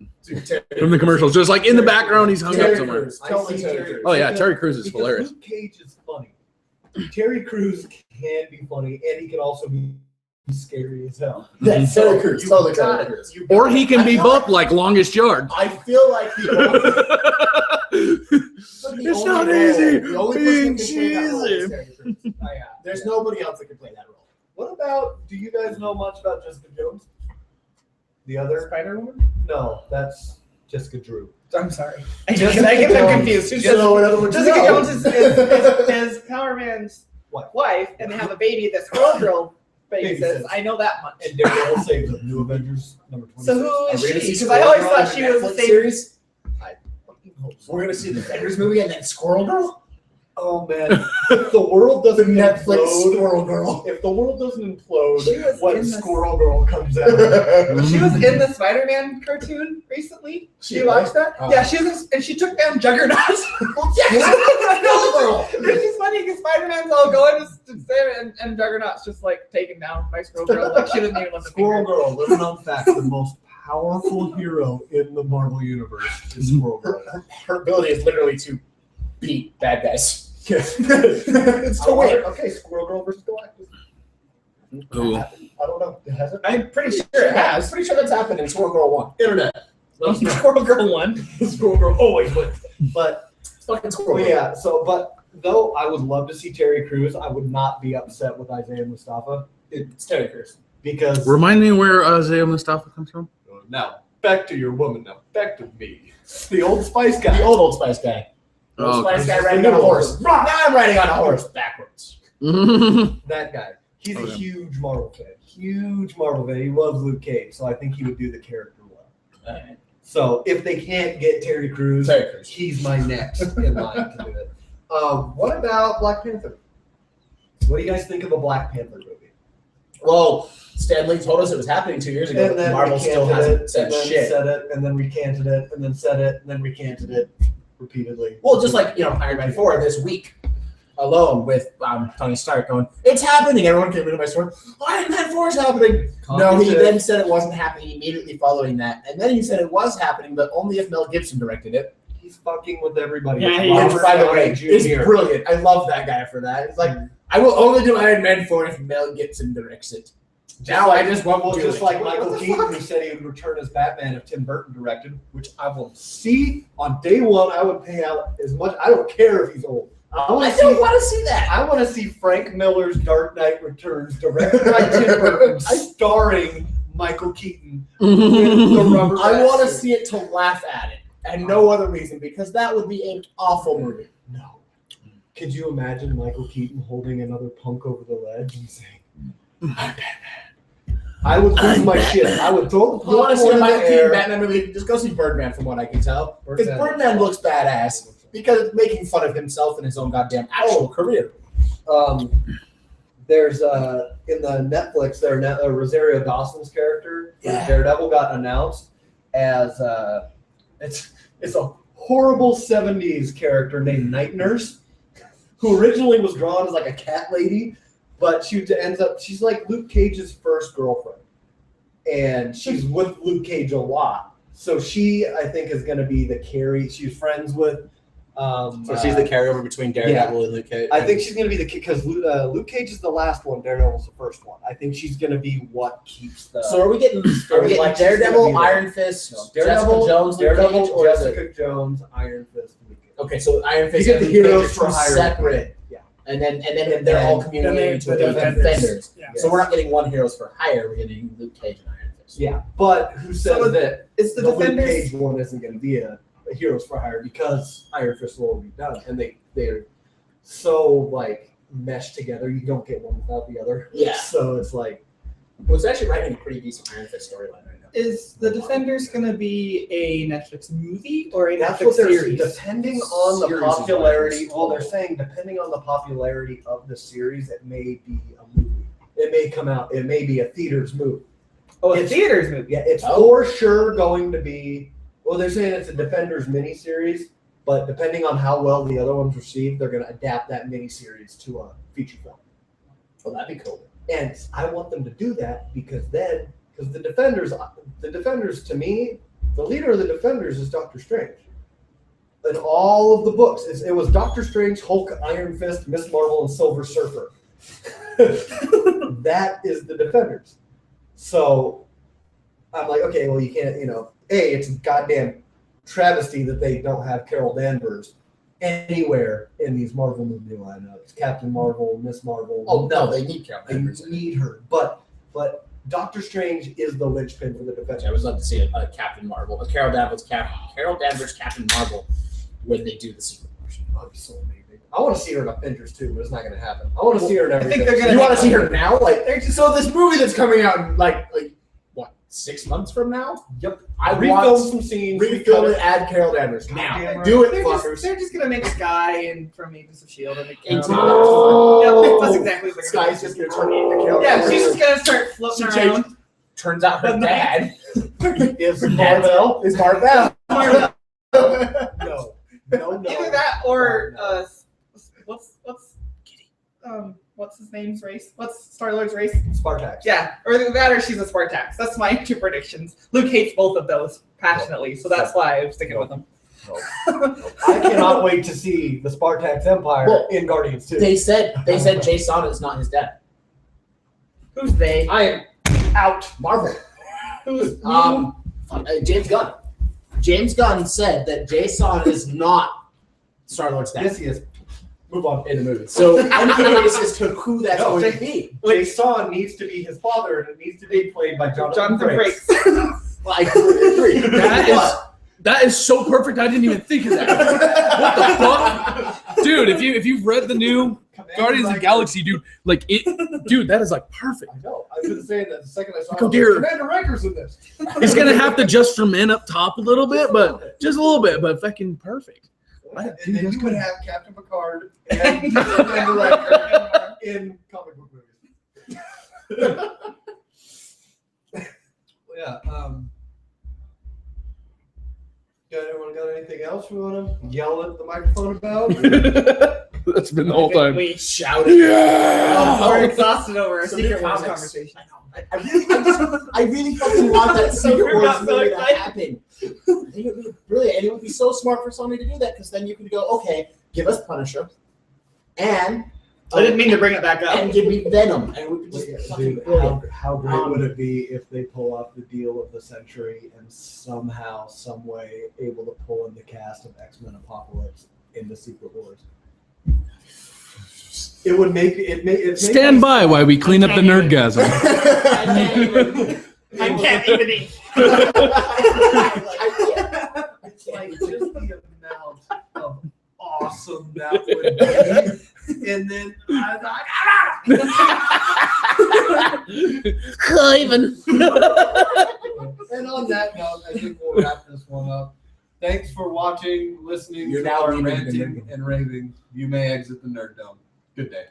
from the commercials. Just like in the background, he's hung up Terry somewhere. Crews. Totally Terry Crews. Oh yeah, Terry Crews is Because hilarious. Luke Cage is funny. Terry Crews can be funny, and he can also be scary as hell. That's Terry Crews. You Totally got Terry it. Crews. You Or got he it. can be I feel both like- like Longest Yard. I feel like It's not easy The only being person who can play that role is cheesy. Terry Crews. Oh, yeah. There's nobody else that can play that role. What about? Do you guys know much about Jessica Jones? The other? Spider-Woman? No, that's Jessica Drew. I'm sorry. I get them confused. Who's So in other words, Jessica no. Jones is Power Man's What? wife, and they have a baby that Squirrel Girl babysits. Babysits. I know that much. And Daredevil saves them. New Avengers number 26. So who is Are we gonna she? see Because I always Squirrel thought Girl she in was the the Netflix same. series? I fucking hope so. We're gonna see the Avengers movie and then Squirrel Girl. Oh man, if the world The doesn't Netflix implode, Squirrel Girl. if the world doesn't She implode, was when in the- Squirrel Girl comes out, She was in the Spider-Man cartoon recently. She you watched that? Oh. Yeah, she was, and she took down Juggernaut. Yes! It's just funny because Spider-Man's all going to save it, and Juggernaut's just like taken down by Squirrel Girl. Like she doesn't even lift a Squirrel finger. Girl, little known fact, the most powerful hero in the Marvel universe is Squirrel Girl. Her ability is literally to beat bad guys. Yes. It's to win. Okay, Squirrel Girl versus Galactus. Ooh. I don't know. It hasn't. I'm pretty sure Sure, it has. I'm pretty sure that's happened in Squirrel Girl 1. Internet. Let us know. Squirrel Girl won. Squirrel Girl always wins. But It's fucking Squirrel well, Girl. yeah. So, but though I would love to see Terry Crews, I would not be upset with Isaiah Mustafa It's Terry Crews. because Remind me where Isaiah Mustafa comes from. now back to your woman. Now back to me. The Old Spice guy. The old Spice guy. The Oh, Old Spice okay. guy riding on a horse. Now I'm riding on a horse backwards. That guy. He's a Okay. huge Marvel fan. Huge Marvel fan. He loves Luke Cage, so I think he would do the character well. Alright. So if they can't get Terry Crews, Terry Crews. he's my next in line to do it. What about Black Panther? What do you guys think of a Black Panther movie? Well, Stan Lee told us it was happening 2 years ago, And but then Marvel still recanted hasn't it, said and then shit. said it, and then recanted it, and then said it, and then recanted it repeatedly. Well, just like, Iron Man 4 this week alone with Tony Stark going, it's happening. Everyone came into my store. Iron Man 4 is happening. No, he then said it wasn't happening immediately following that. And then he said it was happening, but only if Mel Gibson directed it. He's fucking with everybody. Yeah, he Which, is. by the way, Jr. is brilliant. I love that guy for that. It's like, I will only do Iron Man 4 if Mel Gibson directs it. Now I just won't do just it. like What Michael the Keaton, fuck? who said he would return as Batman if Tim Burton directed, which I will see on day one. I would pay out as much. I don't care if he's old. I I want to don't see. want to see that. I want to see Frank Miller's Dark Knight Returns, directed by Tim Burton, starring Michael Keaton with the rubber. I want to suit. see it to laugh at it, and no other reason, because that would be an awful movie. No. Could you imagine Michael Keaton holding another punk over the ledge and saying, "I'm Batman"? I would lose my shit. I would throw the You want to see a popcorn in Michael the Keaton air. Batman movie? Just go see Birdman, from what I can tell. Because Birdman. Birdman looks badass because it's making fun of himself and his own goddamn actual career. There's in the Netflix there Rosario Dawson's character for Yeah. Daredevil got announced as it's a horrible 70s character named Night Nurse, who originally was drawn as like a cat lady, but she's like Luke Cage's first girlfriend, and she's with Luke Cage a lot. So she, I think, is going to be the Carrie. She's friends with. So she's the carryover between Daredevil and Luke Cage. I think she's going to be the because Luke Cage is the last one. Daredevil's the first one. I think she's going to be what keeps the. So are we getting like she's gonna be Daredevil, there. Iron Fist, No, Jessica Jones, Luke Daredevil, Cage, or is it? Jessica Jones, Iron Fist. Luke Cage. Okay, so Iron Fist You get and the Luke Cage heroes are for two hire. separate. Yeah. And then And they're all then communicating to the the Defenders. Defenders. Yeah. So we're not getting one Heroes for Hire. We're getting Luke Cage and Iron Fist. Yeah, but who says So that Is the the Luke Defenders? Cage one isn't going to be a Heroes for Hire because Iron Fist will already be done, and they're so like meshed together. You don't get one without the other. Yeah. So it's like Well, it's actually writing a pretty decent Iron Fist storyline right now. Is the Defenders going to be a Netflix movie or a that's Netflix what they're series? depending on the Series is popularity. what Well, they're saying depending on the popularity of the series, it may be a movie. It may come out. It may be a theaters movie. Oh, a It's- theaters movie. Yeah, it's Oh. for sure going to be. Well, they're saying it's a Defenders miniseries, but depending on how well the other ones received, they're going to adapt that miniseries to a feature film. Well, that'd be cool. And I want them to do that because the Defenders to me, the leader of the Defenders is Doctor Strange. In all of the books, it was Doctor Strange, Hulk, Iron Fist, Miss Marvel, and Silver Surfer. That is the Defenders. So I'm like, okay, well, you can't, it's a goddamn travesty that they don't have Carol Danvers anywhere in these Marvel movie lineups. Captain Marvel, Miss Marvel. Oh no, they need Carol They Danvers. need her. But Doctor Strange is the linchpin for the Defenders. I would love to see a Captain Marvel, a Carol Danvers Captain Marvel when they do the secret version. That'd be so amazing. I want to see her in Avengers too, but it's not going to happen. I want to see her in I think everything. they're gonna You want to see her now? So this movie that's coming out in like what, 6 months from now? Yep. I Refilm want some scenes. refilm recut and it. add Carol Danvers now. Goddamn right. Do it, They're fuckers. just gonna make Sky and from Agents of Shield and make 18 Yeah, that's exactly what they're gonna Sky's just gonna turn into Carol Yeah, Danvers. she's just gonna start floating She around. changed. Turns out her But no. dad Is her Marvel? is Marvel. No. No. Either that or what's his name's race? What's Star-Lord's race? Spartax. Yeah, or either that or she's a Spartax. That's my two predictions. Luke hates both of those passionately, so that's why I'm sticking with them. I cannot wait to see the Spartax Empire Well, in Guardians 2. They said Jay Sonnet is not his dad. Who's they? I am out. Marvel. Who's James Gunn. James Gunn said that Jay Sonnet is not Star-Lord's dad Yes, he is. Move on. in the movie. So I'm curious as to who that's No, going to be. Jason needs to be his father, and it needs to be played by Jonathan Frakes? Frakes. Well, I completely agree. That is so perfect. I didn't even think of that. What the fuck, dude? If you've read the new Guardians of the Galaxy, dude, that is like perfect. I know. I was going to say that the second I saw Go it, dear. Commander Riker's in this. He's gonna have to just for men up top a little bit, but just a little bit, but fucking perfect. And then you would have Captain Picard and Commander Riker in comic book movies. Yeah. Anyone got anything else we want to yell at the microphone about? That's been the whole time. We Shouting. Yeah. are exhausted over a Some Secret new Wars comics. conversation. I really fucking want that Secret We're Wars not so movie to excited. happen. I think it would be brilliant, and it would be so smart for Sony to do that because then you could go, okay, give us Punisher, and I didn't mean to bring it back up. and give me Venom, and we could just fucking Dude, kill it. how great would it be if they pull off the deal of the century and somehow, some way, able to pull in the cast of X-Men Apocalypse into Secret Wars? It would make it. Stand by while we clean up the nerdgasm. I can't even eat. It's like just the amount of awesome that would be, and then I Cliven. And on that note, I think we'll wrap this one up. Thanks for watching, listening You're to now our leaving the ranting nerd dome. and raving. You may exit the nerd dome. Good day.